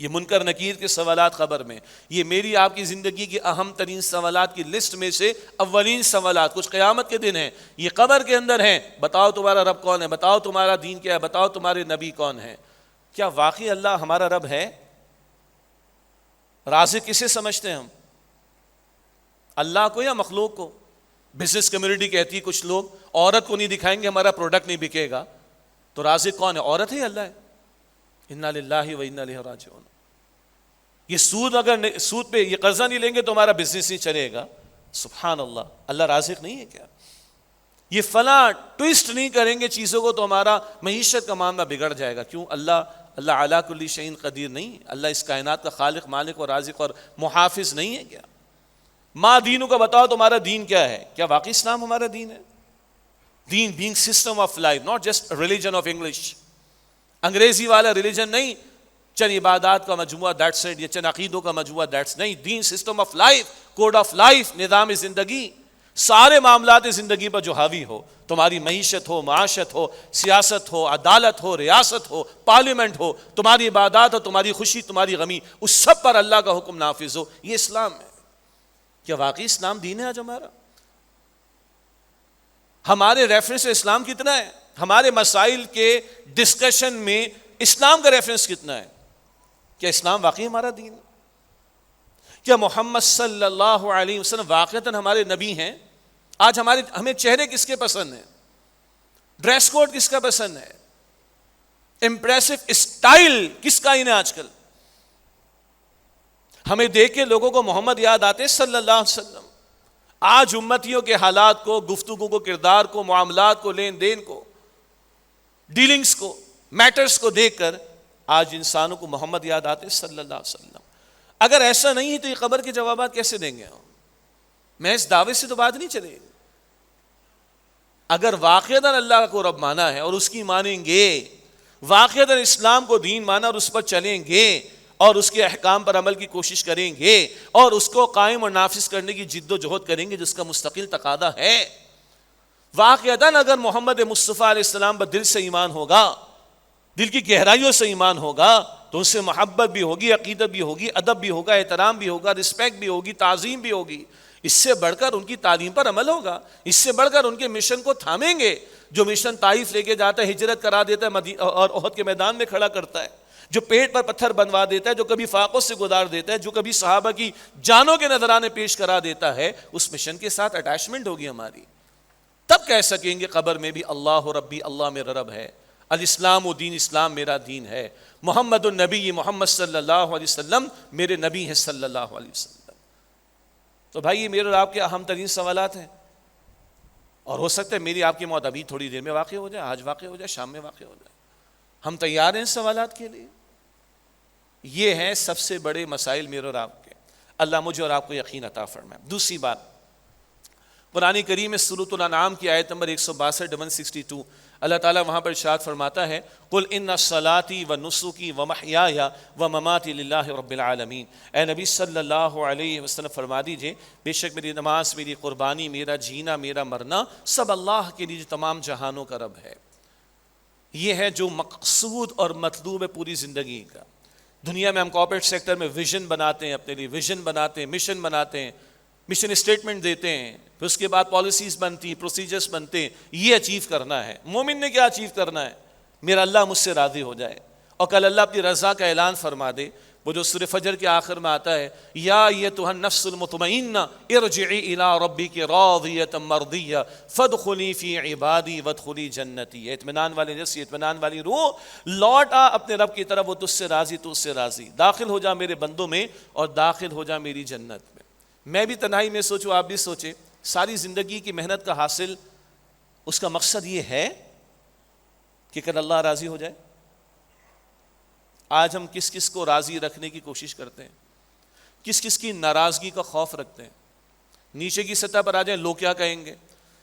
یہ منکر نکیر کے سوالات قبر میں، یہ میری آپ کی زندگی کی اہم ترین سوالات کی لسٹ میں سے اولین سوالات کچھ قیامت کے دن ہیں، یہ قبر کے اندر ہیں۔ بتاؤ تمہارا رب کون ہے، بتاؤ تمہارا دین کیا ہے، بتاؤ تمہارے نبی کون ہے۔ کیا واقعی اللہ ہمارا رب ہے؟ رازق کسے سمجھتے ہیں ہم؟ اللہ کو یا مخلوق کو؟ بزنس کمیونٹی کہتی ہے کچھ لوگ عورت کو نہیں دکھائیں گے ہمارا پروڈکٹ نہیں بکے گا، تو رازق کون ہے؟ عورت ہے یا اللہ ہے؟ انا للہ و انا الیہ راجعون۔ یہ سود پہ یہ قرضہ نہیں لیں گے تو ہمارا بزنس نہیں چلے گا، سبحان اللہ۔ اللہ رازق نہیں ہے کیا؟ یہ فلاں ٹویسٹ نہیں کریں گے چیزوں کو تو ہمارا معیشت کا معاملہ بگڑ جائے گا۔ کیوں؟ اللہ علی کل شیء قدیر نہیں؟ اللہ اس کائنات کا خالق، مالک اور رازق اور محافظ نہیں ہے کیا؟ ما دینوں کا بتاؤ تمہارا دین کیا ہے؟ کیا واقعی اسلام ہمارا دین ہے؟ دین being system of life, not just religion of English, انگریزی والا ریلیجن نہیں، چند عبادات کا مجموعہ دیٹس اٹ، یا چند عقیدوں کا مجموعہ دیٹس نہیں۔ دین system of life, code of life, نظام زندگی، سارے معاملات زندگی پر جو حاوی ہو، تمہاری معیشت ہو، معاشت ہو، سیاست ہو، عدالت ہو، ریاست ہو، پارلیمنٹ ہو، تمہاری عبادات ہو، تمہاری خوشی، تمہاری غمی، اس سب پر اللہ کا حکم نافذ ہو، یہ اسلام ہے۔ کیا واقعی اسلام دین ہے آج ہمارا؟ ہمارے ریفرنس اسلام کتنا ہے؟ ہمارے مسائل کے ڈسکشن میں اسلام کا ریفرنس کتنا ہے؟ کیا اسلام واقعی ہمارا دین ہے؟ کیا محمد صلی اللہ علیہ وسلم واقعتاً ہمارے نبی ہیں؟ آج ہمیں چہرے کس کے پسند ہیں؟ ڈریس کوڈ کس کا پسند ہے؟ امپریسو اسٹائل کس کا ان ہے آج کل؟ ہمیں دیکھ کے لوگوں کو محمد یاد آتے صلی اللہ علیہ وسلم۔ آج امتیوں کے حالات کو، گفتگو کو، کردار کو، معاملات کو، لین دین کو، ڈیلنگز کو، میٹرز کو دیکھ کر آج انسانوں کو محمد یاد آتے صلی اللہ علیہ وسلم۔ اگر ایسا نہیں ہے تو یہ قبر کے جوابات کیسے دیں گے ہم؟ میں اس دعوے سے تو بات نہیں چلے گی۔ اگر واقعتاً اللہ کو رب مانا ہے اور اس کی مانیں گے، واقعتاً اسلام کو دین مانا اور اس پر چلیں گے اور اس کے احکام پر عمل کی کوشش کریں گے اور اس کو قائم اور نافذ کرنے کی جد و جہد کریں گے جس کا مستقل تقاضا ہے، واقعتاً اگر محمد مصطفیٰ علیہ السلام پر دل سے ایمان ہوگا، دل کی گہرائیوں سے ایمان ہوگا، تو اس سے محبت بھی ہوگی، عقیدت بھی ہوگی، ادب بھی ہوگا، احترام بھی ہوگا، رسپیکٹ بھی ہوگی، تعظیم بھی ہوگی۔ اس سے بڑھ کر ان کی تعلیم پر عمل ہوگا، اس سے بڑھ کر ان کے مشن کو تھامیں گے۔ جو مشن طائف لے کے جاتا ہے، ہجرت کرا دیتا ہے اور احد کے میدان میں کھڑا کرتا ہے، جو پیٹ پر پتھر بنوا دیتا ہے، جو کبھی فاقوں سے گزار دیتا ہے، جو کبھی صحابہ کی جانوں کے نذرانے پیش کرا دیتا ہے، اس مشن کے ساتھ اٹیچمنٹ ہوگی ہماری۔ تب کہہ سکیں گے قبر میں بھی اللہ ربی، اللہ میرا رب ہے، الاسلام و دین، اسلام میرا دین ہے، محمد النبی، محمد صلی اللہ علیہ وسلم میرے نبی ہیں صلی اللہ علیہ وسلم۔ تو بھائی یہ میرے اور آپ کے اہم ترین سوالات ہیں، اور ہو سکتا ہے میری آپ کی موت ابھی تھوڑی دیر میں واقع ہو جائے، آج واقع ہو جائے، شام میں واقع ہو جائے۔ ہم تیار ہیں ان سوالات کے لیے؟ یہ ہیں سب سے بڑے مسائل میرے اور آپ کے۔ اللہ مجھے اور آپ کو یقین عطا فرمائے۔ دوسری بات، قرآن کریم میں سورۃ الانعام کی آیت نمبر 162 162، اللہ تعالیٰ وہاں پر ارشاد فرماتا ہے قل ان صلاتی و نسکی و محیای و مماتی للہ رب العالمین، اے نبی صلی اللہ علیہ وسلم فرما دیجئے بے شک میری نماز، میری قربانی، میرا جینا، میرا مرنا سب اللہ کے لیے جو تمام جہانوں کا رب ہے۔ یہ ہے جو مقصود اور مطلوب ہے پوری زندگی کا۔ دنیا میں ہم کارپوریٹ سیکٹر میں ویژن بناتے ہیں، اپنے لیے ویژن بناتے ہیں، مشن بناتے ہیں، مشن اسٹیٹمنٹ دیتے ہیں، پھر اس کے بعد پالیسیز بنتی، پروسیجرز بنتے ہیں، یہ اچیو کرنا ہے۔ مومن نے کیا اچیو کرنا ہے؟ میرا اللہ مجھ سے راضی ہو جائے، اور کل اللہ اپنی رضا کا اعلان فرما دے۔ وہ جو سورہ فجر کے آخر میں آتا ہے یا ایتھا النفس المطمئنہ ارجعی الی ربک راضیۃ مرضیہ فادخلی فی عبادی وادخلی جنتی، اطمینان والی نفس، اطمینان والی روح، لوٹ آ اپنے رب کی طرف، وہ تجھ سے راضی، تو اس سے راضی، داخل ہو جا میرے بندوں میں اور داخل ہو جا میری جنت میں۔ میں بھی تنہائی میں سوچوں، آپ بھی سوچیں، ساری زندگی کی محنت کا حاصل، اس کا مقصد یہ ہے کہ کل اللہ راضی ہو جائے۔ آج ہم کس کس کو راضی رکھنے کی کوشش کرتے ہیں، کس کس کی ناراضگی کا خوف رکھتے ہیں؟ نیچے کی سطح پر آ جائیں، لوگ کیا کہیں گے؟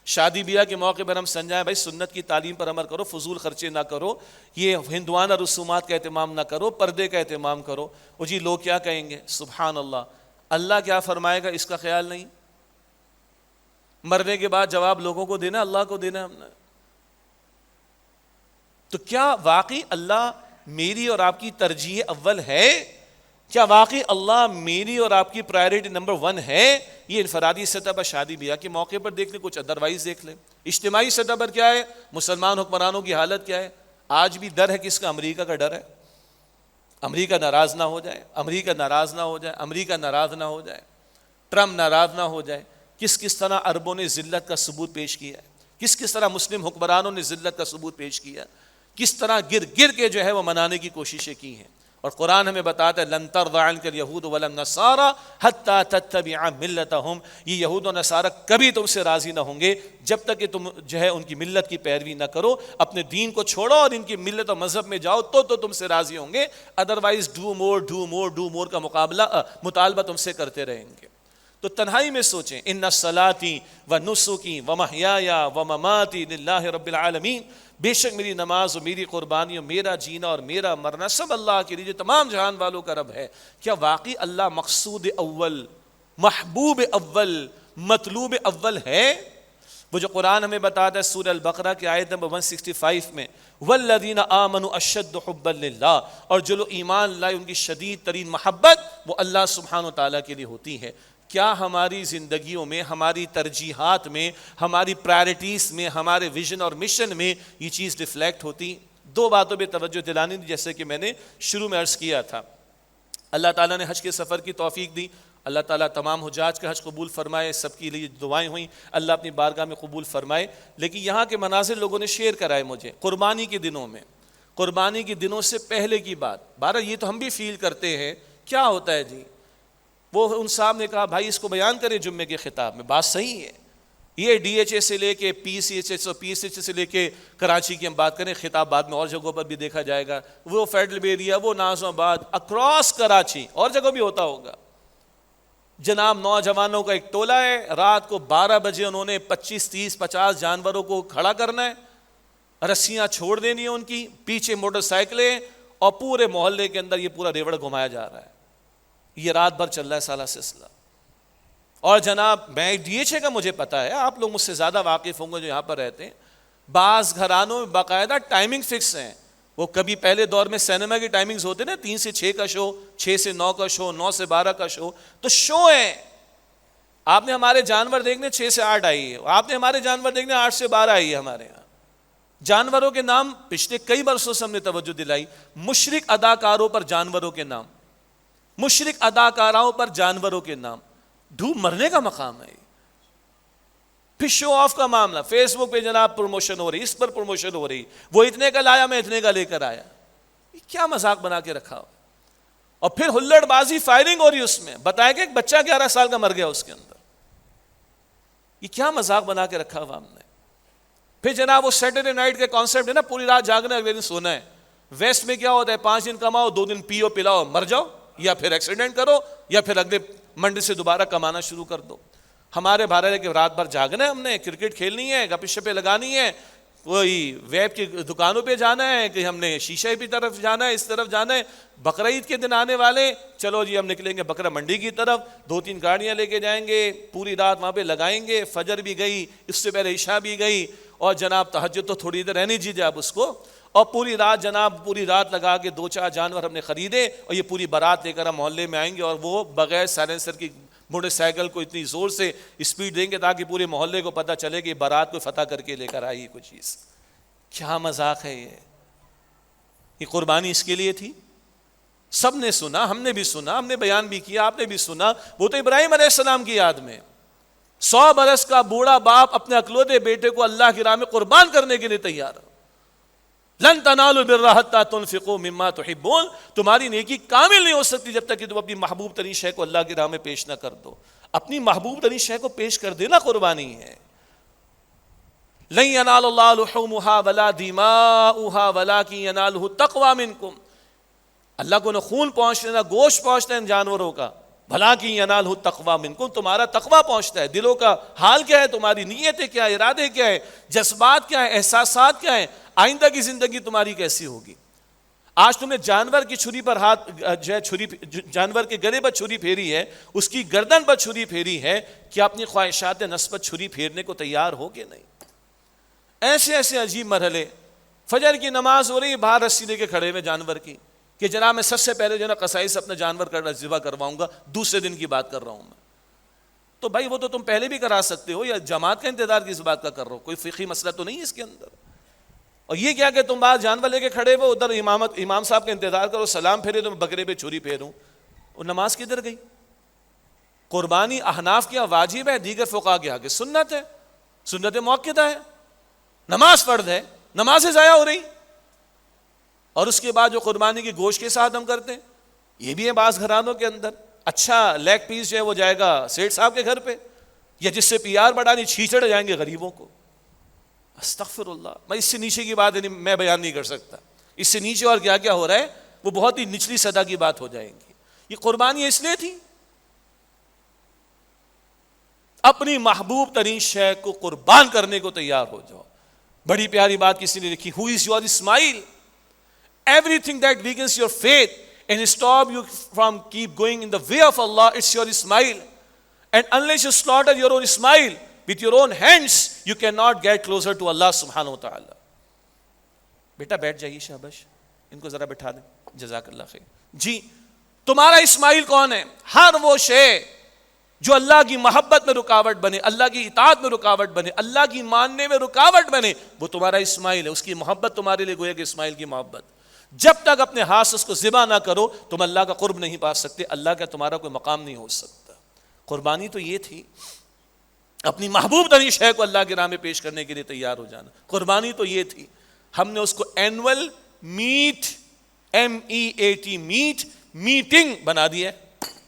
شادی بیاہ کے موقع پر ہم سمجھائیں بھائی سنت کی تعلیم پر عمل کرو، فضول خرچے نہ کرو، یہ ہندوانہ رسومات کا اہتمام نہ کرو، پردے کا اہتمام کرو۔ وہ جی لوگ کیا کہیں گے؟ سبحان اللہ، اللہ کیا فرمائے گا اس کا خیال نہیں۔ مرنے کے بعد جواب لوگوں کو دینا، اللہ کو دینا ہم نے۔ تو کیا واقعی اللہ میری اور آپ کی ترجیح اول ہے؟ کیا واقعی اللہ میری اور آپ کی پرائرٹی نمبر 1 ہے؟ یہ انفرادی سطح پر شادی بیاہ کے موقع پر دیکھ لیں، کچھ ادروائز دیکھ لیں۔ اجتماعی سطح پر کیا ہے؟ مسلمان حکمرانوں کی حالت کیا ہے؟ آج بھی ڈر ہے کس کا؟ امریکہ کا ڈر ہے۔ امریکہ ناراض نہ ہو جائے، امریکہ ناراض نہ ہو جائے، امریکہ ناراض نہ ہو جائے، ٹرمپ ناراض نہ ہو جائے۔ کس طرح عربوں نے ذلت کا ثبوت پیش کیا ہے، کس طرح مسلم حکمرانوں نے ذلت کا ثبوت پیش کیا، کس طرح گر گر کے جو ہے وہ منانے کی کوششیں کی ہیں۔ اور قرآن ہمیں بتاتا ہے لن ترضى عنك اليهود ولا النصارى حتى تتبع ملتهم، یہ یہود و نصارہ کبھی تم سے راضی نہ ہوں گے جب تک کہ تم جو ہے ان کی ملت کی پیروی نہ کرو، اپنے دین کو چھوڑو اور ان کی ملت و مذہب میں جاؤ تو تم سے راضی ہوں گے، ادروائز ڈو مور کا مطالبہ تم سے کرتے رہیں گے۔ تو تنہائی میں سوچیں، ان صلاتی و نسکی و محیای و مماتی للہ رب العالمین، بے شک میری نماز اور میری قربانی اور میرا جینا اور میرا مرنا سب اللہ کے لیے جو تمام جہان والوں کا رب ہے۔ کیا واقعی اللہ مقصود اول، محبوب اول، مطلوب اول ہے؟ وہ جو قرآن ہمیں بتاتا ہے سورہ البقرہ کی آیت نمبر 165 میں والذین آمنوا اشد حبا للہ، اور جو لوگ ایمان لائے ان کی شدید ترین محبت وہ اللہ سبحانہ و تعالیٰ کے لیے ہوتی ہے۔ کیا ہماری زندگیوں میں، ہماری ترجیحات میں، ہماری پرائرٹیز میں، ہمارے ویژن اور مشن میں یہ چیز ریفلیکٹ ہوتی؟ 2 باتوں پہ توجہ دلانی تھی جیسے کہ میں نے شروع میں عرض کیا تھا۔ اللہ تعالیٰ نے حج کے سفر کی توفیق دی، اللہ تعالیٰ تمام حجاج کا حج قبول فرمائے، سب کے لیے دعائیں ہوئیں، اللہ اپنی بارگاہ میں قبول فرمائے۔ لیکن یہاں کے مناظر لوگوں نے شیئر کرائے مجھے قربانی کے دنوں میں، قربانی کے دنوں سے پہلے کی بات۔ بارہ یہ تو ہم بھی فیل کرتے ہیں، کیا ہوتا ہے جی؟ وہ ان صاحب نے کہا بھائی اس کو بیان کریں جمعے کے خطاب میں، بات صحیح ہے۔ یہ ڈی ایچ اے سے لے کے پی سی ایچ ایس اور پی ایس ایچ سے لے کے کراچی کی ہم بات کریں، خطاب بعد میں اور جگہوں پر بھی دیکھا جائے گا، وہ فیڈرل ایریا، وہ نازم آباد، اکراس کراچی اور جگہ بھی ہوتا ہوگا۔ جناب نوجوانوں کا ایک ٹولہ ہے، رات کو 12 بجے انہوں نے 25 30 50 جانوروں کو کھڑا کرنا ہے، رسیاں چھوڑ دینی ہیں ان کی، پیچھے موٹر سائیکلیں، اور پورے محلے کے اندر یہ پورا ریوڑ گھمایا جا رہا ہے۔ یہ رات بھر چل رہا ہے سالہ سلسلہ۔ اور جناب میں ڈی ایچ اے کا مجھے پتا ہے، آپ لوگ مجھ سے زیادہ واقف ہوں گے جو یہاں پر رہتے ہیں، بعض گھرانوں میں باقاعدہ ٹائمنگ فکس ہیں۔ وہ کبھی پہلے دور میں سینما کی ٹائمنگز ہوتے نا، 3 سے 6 کا شو، 6 سے 9 کا شو، 9 سے 12 کا شو، تو شو ہے۔ آپ نے ہمارے جانور دیکھنے 6 سے 8 آئی ہے، آپ نے ہمارے جانور دیکھنے 8 سے 12 آئی ہے ہمارے یہاں۔ جانوروں کے نام پچھلے کئی برسوں سے ہم نے توجہ دلائی، مشرک اداکاروں پر جانوروں کے نام، مشرک اداکاراؤں پر جانوروں کے نام، ڈھوب مرنے کا مقام ہے۔ پھر شو آف کا معاملہ، فیس بک پہ جناب پروموشن ہو رہی، اس پر پروموشن ہو رہی، وہ اتنے کا لایا میں اتنے کا لے کر آیا، یہ کیا مذاق بنا کے رکھا ہو۔ اور پھر ہلڑ بازی، فائرنگ ہو رہی اس میں، بتایا کہ ایک بچہ 11 سال کا مر گیا اس کے اندر، یہ کیا مذاق بنا کے رکھا ہوا ہم نے۔ پھر جناب وہ سیٹرڈے نائٹ کے کانسیپٹ ہے نا، پوری رات جاگنا ہے اگلے دن سونا ہے۔ ویسٹ میں کیا ہوتا ہے، 5 دن کماؤ، 2 دن پیو پلاؤ مر جاؤ، یا پھر ایکسیڈنٹ کرو، یا پھر اگلے منڈے سے دوبارہ کمانا شروع کر دو۔ ہمارے بھارت کے رات بھر جاگنا ہے، ہم نے کرکٹ کھیلنی ہے، گپ شپیں لگانی ہے، کوئی ویب کی دکانوں پہ جانا ہے کہ ہم نے شیشے کی طرف جانا ہے, اس طرف جانا ہے. بقرعید کے دن آنے والے, چلو جی ہم نکلیں گے بکرا منڈی کی طرف, 2-3 گاڑیاں لے کے جائیں گے, پوری رات وہاں پہ لگائیں گے, فجر بھی گئی, اس سے پہلے عشاء بھی گئی, اور جناب تہجد تو تھوڑی دیر رہنے دیجیے آپ اس کو, اور پوری رات جناب پوری رات لگا کے 2-4 جانور ہم نے خریدے, اور یہ پوری بارات لے کر ہم محلے میں آئیں گے, اور وہ بغیر سائلنسر کی موٹر سائیکل کو اتنی زور سے اسپیڈ دیں گے تاکہ پورے محلے کو پتہ چلے کہ بارات کو فتح کر کے لے کر آئی کوئی چیز. کیا مذاق ہے یہ قربانی اس کے لیے تھی. سب نے سنا, ہم نے بھی سنا, ہم نے بیان بھی کیا, آپ نے بھی سنا. وہ تو ابراہیم علیہ السلام کی یاد میں 100 برس کا بوڑھا باپ اپنے اکلوتے بیٹے کو اللہ کی راہ میں قربان کرنے کے لیے تیار. لن تنالوا البر حتى تنفقوا مما تحبون, تمہاری نیکی کامل نہیں ہو سکتی جب تک کہ تم اپنی محبوب ترین شے کو اللہ کی راہ میں پیش نہ کر دو. اپنی محبوب ترین شے کو پیش کر دینا قربانی ہے. لن ينال الله لحومها ولا دماؤها ولكن يناله التقوى منكم, اللہ کو نہ خون پہنچتا ہے نہ گوشت پہنچتا ہے ان جانوروں کا, ولكن يناله التقوى منكم, تمہارا تقوی پہنچتا ہے. دلوں کا حال کیا ہے, تمہاری نیتیں کیا ہے, ارادے کیا ہے, جذبات کیا ہے, احساسات کیا ہیں, آئندہ کی زندگی تمہاری کیسی ہوگی. آج تم نے جانور کی چھری پر ہاتھ جو ہے جانور کے گلے پر چھری پھیری ہے, اس کی گردن پر چھری پھیری ہے, کیا اپنی خواہشات نفس پر چھری پھیرنے کو تیار ہو کہ نہیں. ایسے ایسے عجیب مرحلے. فجر کی نماز ہو رہی ہے, باہر رسی لے کے کھڑے ہوئے جانور کی کہ جناب میں سب سے پہلے جو ہے نا قصائی سے اپنا جانور ذبح کرواؤں گا, دوسرے دن کی بات کر رہا ہوں میں. تو بھائی وہ تو تم پہلے بھی کرا سکتے ہو, یا جماعت کا انتظار کس بات کا کر رہے ہو, کوئی فقہی مسئلہ تو نہیں ہے اس کے اندر. اور یہ کیا کہ تم باہر جانور لے کے کھڑے ہوئے, ادھر امام صاحب کا انتظار کرو, سلام پھیرے تو بکرے پہ چھری پھیروں, اور نماز کدھر گئی. قربانی احناف کیا واجب ہے, دیگر فقہا کے آگے سنت ہے, سنت مؤکدہ ہے. نماز فرض ہے, نمازیں ضائع ہو رہی. اور اس کے بعد جو قربانی کی گوشت کے ساتھ ہم کرتے ہیں, یہ بھی ہے بعض گھرانوں کے اندر. اچھا لیگ پیس جو ہے وہ جائے گا سیٹھ صاحب کے گھر پہ, یا جس سے پی آر بڑھانی چھیچڑ جائیں گے غریبوں کو. استغفر اللہ. میں اس سے نیچے کی بات میں بیان نہیں کر سکتا, اس سے نیچے اور کیا کیا ہو رہا ہے وہ بہت ہی نچلی سطح کی بات ہو جائیں گی. یہ قربانی اس لیے تھی اپنی محبوب ترین شے کو قربان کرنے کو تیار ہو جاؤ. بڑی پیاری بات کسی نے لکھی, who is your Ismail? Everything that weakens your faith and stop you from keep going in the way of Allah, it's your Ismail. And unless you slaughter your own Ismail with your own hands, you cannot get closer to Allah subhanahu wa ta'ala. بیٹا بیٹھ جائیے, شاباش, ان کو ذرا بٹھا دیں, جزاک اللہ خیر. جی تمہارا اسماعیل کون ہے؟ ہر وہ شے جو اللہ کی محبت میں رکاوٹ بنے, اللہ کی اطاعت میں رکاوٹ بنے, اللہ کی ماننے میں رکاوٹ بنے, وہ تمہارا اسماعیل ہے. اس کی محبت تمہارے لیے گویا کہ اسماعیل کی محبت. جب تک اپنے ہاتھ سے اس کو ذبح نہ کرو تم اللہ کا قرب نہیں پا سکتے, اللہ کا تمہارا کوئی مقام نہیں ہو سکتا. قربانی تو یہ تھی اپنی محبوب ترین شے کو اللہ کی راہ میں پیش کرنے کے لیے تیار ہو جانا. قربانی تو یہ تھی. ہم نے اس کو annual meet MEAT meet meeting بنا دی ہے,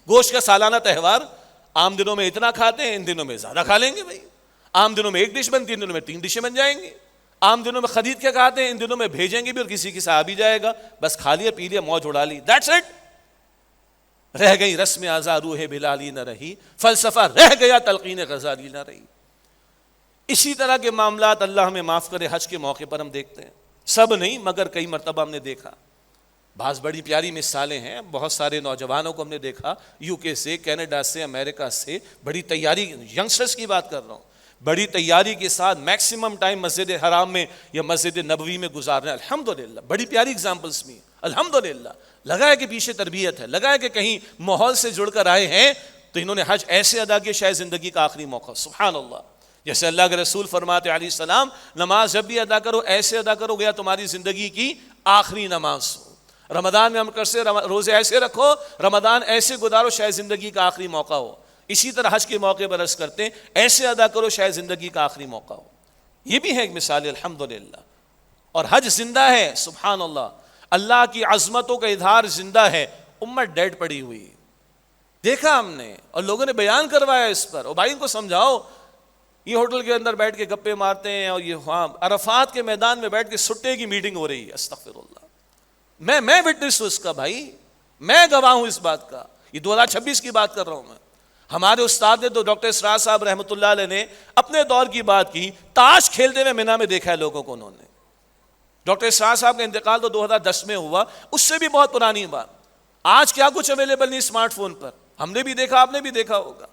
گوشت کا سالانہ تہوار. عام دنوں میں اتنا کھاتے ہیں, ان دنوں میں زیادہ کھا لیں گے بھائی. عام دنوں میں 1 ڈش بنتی ہے, ان دنوں میں 3 ڈشیں بن جائیں گی. عام دنوں میں خرید کے کھاتے ہیں, ان دنوں میں بھیجیں گے بھی اور کسی کے آ بھی جائے گا, بس کھا لیا پی لیا موج اڑا لی, دیٹس اٹ. رہ گئی رسم آزا روح بلالی نہ رہی, فلسفہ رہ گیا تلقین غزالی نہ رہی. اسی طرح کے معاملات اللہ ہمیں معاف کرے حج کے موقع پر ہم دیکھتے ہیں. سب نہیں مگر کئی مرتبہ ہم نے دیکھا. بعض بڑی پیاری مثالیں ہیں. بہت سارے نوجوانوں کو ہم نے دیکھا UK سے, کینیڈا سے, امریکہ سے, بڑی تیاری, ینگسٹرز کی بات کر رہا ہوں, بڑی تیاری کے ساتھ میکسیمم ٹائم مسجد حرام میں یا مسجد نبوی میں گزار رہے ہیں. الحمدللہ بڑی پیاری اگزامپلس بھی. الحمدللہ لگا ہے کہ پیچھے تربیت ہے, لگا ہے کہ کہیں ماحول سے جڑ کر آئے ہیں, تو انہوں نے حج ایسے ادا کیا شاید زندگی کا آخری موقع. سبحان اللہ. جیسے اللہ کے رسول فرماتے علیہ السلام, نماز جب بھی ادا کرو ایسے ادا کرو گیا تمہاری زندگی کی آخری نماز ہو. رمضان میں ہم کرتے روزے ایسے رکھو, رمضان ایسے گزارو شاید زندگی کا آخری موقع ہو. اسی طرح حج کے موقع پر عرض کرتے ہیں ایسے ادا کرو شاید زندگی کا آخری موقع ہو. یہ بھی ہے ایک مثال الحمدللہ. اور حج زندہ ہے, سبحان اللہ. اللہ کی عظمتوں کا اظہار زندہ ہے. امت ڈیڈ پڑی ہوئی دیکھا ہم نے, اور لوگوں نے بیان کروایا اس پر. اور بھائی ان کو سمجھاؤ, یہ ہوٹل کے اندر بیٹھ کے گپے مارتے ہیں, اور یہ وہاں عرفات کے میدان میں بیٹھ کے سٹے کی میٹنگ ہو رہی ہے. استغفر اللہ. میں وٹنس ہوں اس کا بھائی, میں گواہ ہوں اس بات کا. یہ 2026 کی بات کر رہا ہوں میں. ہمارے استاد نے تو ڈاکٹر اسرار صاحب رحمۃ اللہ علیہ نے اپنے دور کی بات کی، تاش کھیلتے ہوئے مینا میں دیکھا ہے لوگوں کو انہوں نے. ڈاکٹر اسرار صاحب کا انتقال تو 2010 میں ہوا، اس سے بھی بہت پرانی بات. آج کیا کچھ اویلیبل نہیں اسمارٹ فون پر، ہم نے بھی دیکھا، آپ نے بھی دیکھا ہوگا.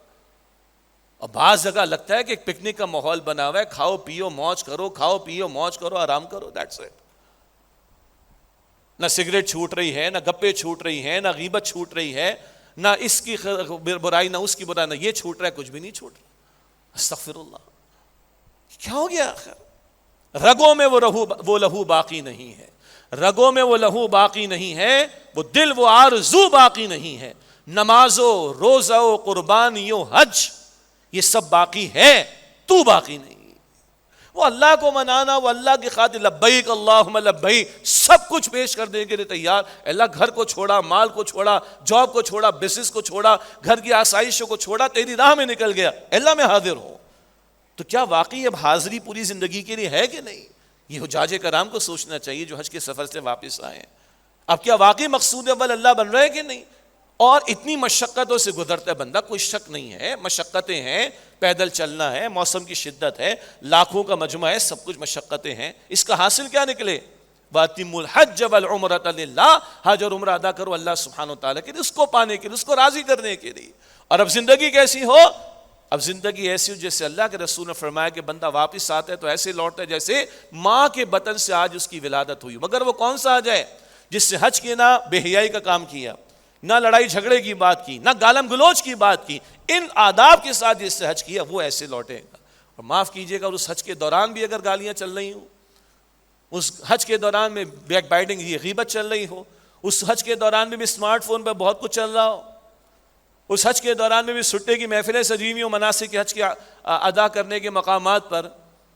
اور بعض جگہ لگتا ہے کہ ایک پکنک کا ماحول بنا ہوا ہے، کھاؤ پیو موج کرو، کھاؤ پیو موج کرو، آرام کرو، دیٹس اٹ. نہ سگریٹ چھوٹ رہی ہے، نہ گپے چھوٹ رہی ہیں، نہ غیبت چھوٹ رہی ہے، نہ اس کی برائی نہ اس کی برائی، نہ یہ چھوٹ رہا ہے، کچھ بھی نہیں چھوٹ رہا. استغفر اللہ. کیا ہو گیا آخر؟ رگوں میں وہ لہو باقی نہیں ہے، رگوں میں وہ لہو باقی نہیں ہے، وہ دل وہ آرزو باقی نہیں ہے. نماز و روزہ و قربانی و حج یہ سب باقی ہے، تو باقی نہیں. وہ اللہ کو منانا، وہ اللہ کی خاطر لبیک اللہم لبیک سب کچھ پیش کر دینے کے لیے تیار. اللہ گھر کو چھوڑا، مال کو چھوڑا، جاب کو چھوڑا، بزنس کو چھوڑا، گھر کی آسائشوں کو چھوڑا، تیری راہ میں نکل گیا، اللہ میں حاضر ہوں. تو کیا واقعی اب حاضری پوری زندگی کے لیے ہے کہ نہیں؟ یہ حجاج کرام کو سوچنا چاہیے جو حج کے سفر سے واپس آئے ہیں. اب کیا واقعی مقصود اول اللہ بن رہے کہ نہیں؟ اور اتنی مشقتوں سے گزرتا ہے بندہ، کوئی شک نہیں ہے، مشقتیں ہیں، پیدل چلنا ہے، موسم کی شدت ہے، لاکھوں کا مجمع ہے، سب کچھ مشقتیں ہیں. اس کا حاصل کیا نکلے؟ وَأَتِمُّوا الْحَجَّ وَالْعُمْرَةَ لِلَّهِ، حج اور عمرہ ادا کرو اللہ سبحانہ وتعالیٰ کے لیے، اس کو پانے کے لیے، اس کو راضی کرنے کے لیے. اور اب زندگی کیسی ہو؟ اب زندگی ایسی ہو جیسے اللہ کے رسول نے فرمایا کہ بندہ واپس آتا ہے تو ایسے لوٹتا ہے جیسے ماں کے بطن سے آج اس کی ولادت ہوئی. مگر وہ کون سا آ جائے جس سے حج کی نہ بے حیائی کا کام کیا، نہ لڑائی جھگڑے کی بات کی، نہ گالم گلوچ کی بات کی، ان آداب کے ساتھ جس سے حج کیا وہ ایسے لوٹے گا. اور معاف کیجئے گا، اس حج کے دوران بھی اگر گالیاں چل رہی ہوں، اس حج کے دوران میں بیک بائٹنگ، یہ غیبت چل رہی ہو، اس حج کے دوران میں بھی اسمارٹ فون پہ بہت کچھ چل رہا ہو، اس حج کے دوران میں بھی سٹے کی محفلیں سجی ہوئی ہوں مناسک حج کے ادا کرنے کے مقامات پر،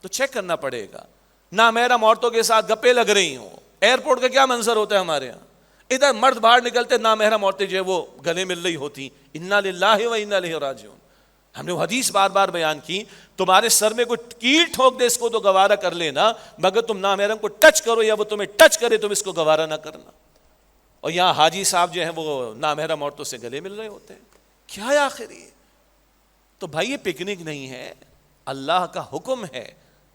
تو چیک کرنا پڑے گا. نامحرم عورتوں کے ساتھ گپے لگ رہی ہوں. ایئرپورٹ کا کیا منظر ہوتا ہے ہمارے یہاں، ادھر مرد باہر نکلتے، نامحرم عورتیں جو ہے وہ گلے مل رہی ہوتی. انا للہ و انا الیہ راجعون. ہم نے وہ حدیث بار بار بیان کی، تمہارے سر میں کوئی کیل ٹھوک دے اس کو تو گوارا کر لینا، مگر تم نامحرم کو ٹچ کرو یا وہ تمہیں ٹچ کرے تم اس کو گوارا نہ کرنا. اور یہاں حاجی صاحب جو ہیں وہ نامحرم عورتوں سے گلے مل رہے ہوتے ہیں. کیا ہے آخر یہ؟ تو بھائی یہ پکنک نہیں ہے، اللہ کا حکم ہے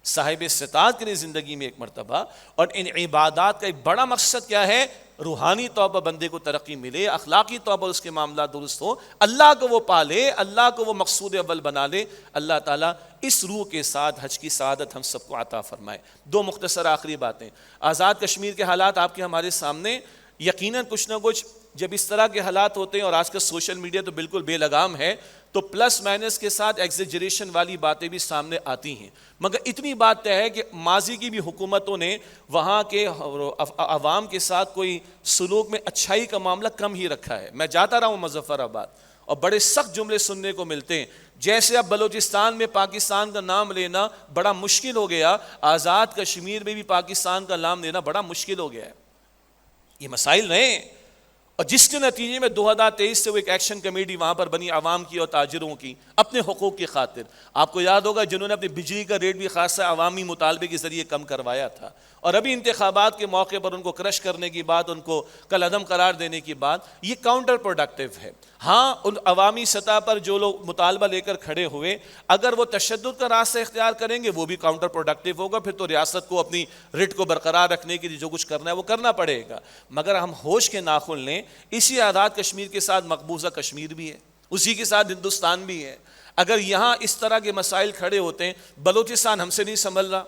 صاحب استطاعت کے لیے زندگی میں ایک مرتبہ. اور ان عبادات کا ایک بڑا مقصد کیا ہے؟ روحانی طور پر بندے کو ترقی ملے، اخلاقی طور پر اس کے معاملات درست ہو، اللہ کو وہ پالے، اللہ کو وہ مقصود اول بنا لے. اللہ تعالیٰ اس روح کے ساتھ حج کی سعادت ہم سب کو عطا فرمائے. دو مختصر آخری باتیں. آزاد کشمیر کے حالات آپ کے ہمارے سامنے. یقیناً کچھ نہ کچھ جب اس طرح کے حالات ہوتے ہیں، اور آج کا سوشل میڈیا تو بالکل بے لگام ہے، تو پلس مائنس کے ساتھ ایگزیجریشن والی باتیں بھی سامنے آتی ہیں. مگر اتنی بات طے ہے کہ ماضی کی بھی حکومتوں نے وہاں کے عوام کے ساتھ کوئی سلوک میں اچھائی کا معاملہ کم ہی رکھا ہے. میں جاتا رہا ہوں مظفر آباد اور بڑے سخت جملے سننے کو ملتے ہیں. جیسے اب بلوچستان میں پاکستان کا نام لینا بڑا مشکل ہو گیا، آزاد کشمیر میں بھی پاکستان کا نام لینا بڑا مشکل ہو گیا ہے. یہ مسائل رہے ہیں، اور جس کے نتیجے میں 2023 سے وہ ایک ایکشن کمیٹی وہاں پر بنی عوام کی اور تاجروں کی اپنے حقوق کی خاطر. آپ کو یاد ہوگا جنہوں نے اپنی بجلی کا ریٹ بھی خاصا عوامی مطالبے کے ذریعے کم کروایا تھا، اور ابھی انتخابات کے موقع پر ان کو کرش کرنے کی بات، ان کو کل عدم قرار دینے کی بات، یہ کاؤنٹر پروڈکٹیو ہے. ہاں ان عوامی سطح پر جو لوگ مطالبہ لے کر کھڑے ہوئے اگر وہ تشدد کا راستہ اختیار کریں گے وہ بھی کاؤنٹر پروڈکٹیو ہوگا. پھر تو ریاست کو اپنی ریٹ کو برقرار رکھنے کے لیے جو کچھ کرنا ہے وہ کرنا پڑے گا. مگر ہم ہوش کے ناخن لیں، اسی آزاد کشمیر کے ساتھ مقبوضہ کشمیر بھی ہے، اسی کے ساتھ ہندوستان بھی ہے. اگر یہاں اس طرح کے مسائل کھڑے ہوتے ہیں، بلوچستان ہم سے نہیں سنبھل رہا،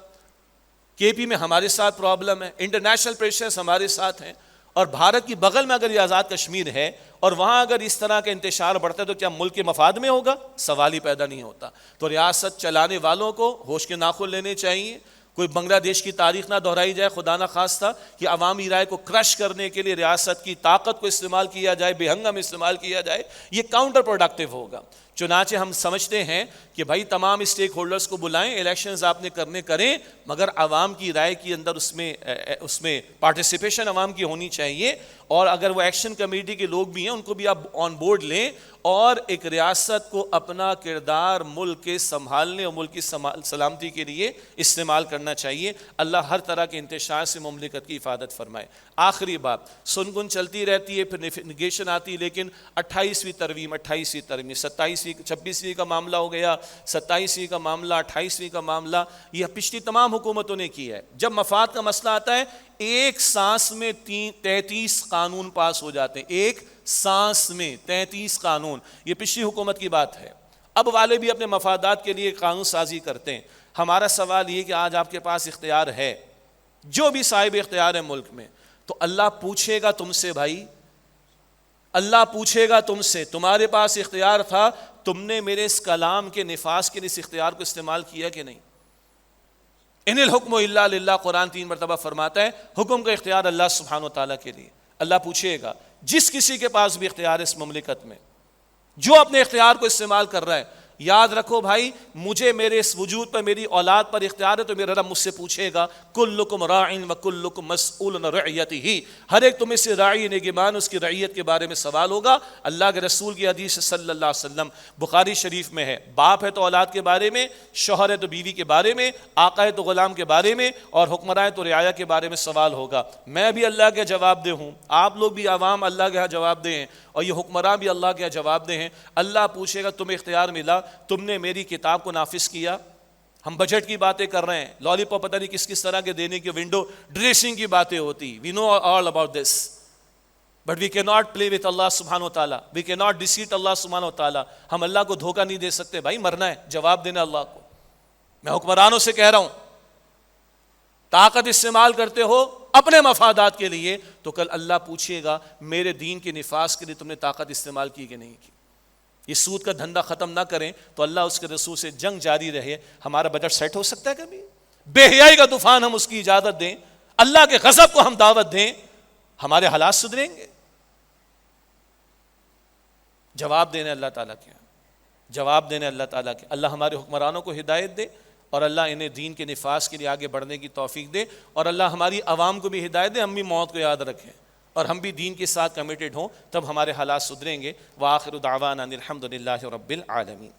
کے پی میں ہمارے ساتھ پرابلم ہے، انٹرنیشنل پریشرز ہمارے ساتھ ہیں، اور بھارت کی بغل میں اگر یہ آزاد کشمیر ہے اور وہاں اگر اس طرح کا انتشار بڑھتا ہے تو کیا ملک کے مفاد میں ہوگا؟ سوال ہی پیدا نہیں ہوتا. تو ریاست چلانے والوں کو ہوش کے ناخن لینے چاہیے. کوئی بنگلہ دیش کی تاریخ نہ دہرائی جائے خدا نہ خواستہ کہ عوامی رائے کو کرش کرنے کے لیے ریاست کی طاقت کو استعمال کیا جائے، بے ہنگم استعمال کیا جائے. یہ کاؤنٹر پروڈکٹیو ہوگا. چنانچہ ہم سمجھتے ہیں کہ بھائی تمام اسٹیک ہولڈرز کو بلائیں، الیکشنز آپ نے کرنے کریں، مگر عوام کی رائے کی اندر اس میں پارٹیسپیشن عوام کی ہونی چاہیے. اور اگر وہ ایکشن کمیٹی کے لوگ بھی ہیں ان کو بھی آپ آن بورڈ لیں، اور ایک ریاست کو اپنا کردار ملک کے سنبھالنے اور ملک کی سلامتی کے لیے استعمال کرنا چاہیے. اللہ ہر طرح کے انتشار سے مملکت کی حفاظت فرمائے. آخری بات، سن گن چلتی رہتی ہے، پھر نگیشن آتی ہے، لیکن 28ویں ترمیم 27ویں 26ویں کا معاملہ ہو گیا، 27ویں کا معاملہ، 28ویں کا معاملہ، یہ پچھلی تمام حکومتوں نے کیا ہے۔ جب مفاد کا مسئلہ آتا ہے ایک سانس میں 33 قانون پاس ہو جاتے ہیں، ایک سانس میں 33 قانون، یہ پچھلی حکومت کی بات ہے۔ اب والے بھی اپنے مفادات کے لیے قانون سازی کرتے ہیں۔ ہمارا سوال یہ کہ آج آپ کے پاس اختیار ہے، جو بھی صاحب اختیار ہے ملک میں، تو اللہ پوچھے گا تم سے، بھائی اللہ پوچھے گا تم سے، تمہارے پاس اختیار تھا، تم نے میرے اس کلام کے نفاذ کے لیے اس اختیار کو استعمال کیا کہ نہیں؟ ان الحکم الا للہ، قرآن 3 مرتبہ فرماتا ہے حکم کا اختیار اللہ سبحانہ و تعالیٰ کے لیے۔ اللہ پوچھے گا جس کسی کے پاس بھی اختیار ہے اس مملکت میں، جو اپنے اختیار کو استعمال کر رہا ہے، یاد رکھو بھائی مجھے میرے اس وجود پر، میری اولاد پر اختیار ہے، تو میرا رب مجھ سے پوچھے گا کلکم راع وکلکم مسئول عن رعیتہ، ہر ایک تم میں سے راعی نگہبان، اس کی رعیت کے بارے میں سوال ہوگا۔ اللہ کے رسول کی حدیث صلی اللہ علیہ وسلم بخاری شریف میں ہے، باپ ہے تو اولاد کے بارے میں، شوہر ہے تو بیوی کے بارے میں، آقا ہے تو غلام کے بارے میں، اور حکمراں ہے تو رعایا کے بارے میں سوال ہوگا۔ میں بھی اللہ کے جواب دہ ہوں، آپ لوگ بھی عوام اللہ کے جواب دہ ہیں، اور یہ حکمراں بھی اللہ کے جواب دہ ہیں۔ اللہ پوچھے گا تمہیں اختیار ملا، تم نے میری کتاب کو نافذ کیا؟ ہم بجٹ کی باتیں کر رہے ہیں، لالی پاپ پتہ نہیں کس طرح کے دینے کی، ونڈو ڈریسنگ کی باتیں ہوتی، وی نو all about this, but we کی ناٹ پلے وتھ اللہ سبحانہ و تعالیٰ، وی کی ناٹ ڈیسیٹ اللہ سبحانہ و تعالیٰ۔ ہم اللہ کو دھوکہ نہیں دے سکتے بھائی، مرنا ہے، جواب دینا اللہ کو۔ میں حکمرانوں سے کہہ رہا ہوں طاقت استعمال کرتے ہو اپنے مفادات کے لیے، تو کل اللہ پوچھے گا میرے دین کے نفاذ کے لیے تم نے طاقت استعمال کی کہ نہیں کی۔ یہ سود کا دھندا ختم نہ کریں تو اللہ اس کے رسول سے جنگ جاری رہے۔ ہمارا بجٹ سیٹ ہو سکتا ہے کبھی؟ بے حیائی کا طوفان ہم اس کی اجازت دیں، اللہ کے غضب کو ہم دعوت دیں، ہمارے حالات سدھریں گے؟ جواب دینے اللہ تعالیٰ کے، جواب دینے اللہ تعالیٰ کے۔ اللہ ہمارے حکمرانوں کو ہدایت دے، اور اللہ انہیں دین کے نفاذ کے لیے آگے بڑھنے کی توفیق دے، اور اللہ ہماری عوام کو بھی ہدایت دے، ہم بھی موت کو یاد رکھیں اور ہم بھی دین کے ساتھ کمیٹڈ ہوں، تب ہمارے حالات سدھریں گے۔ وآخر دعوانا ان الحمد للہ رب العالمین۔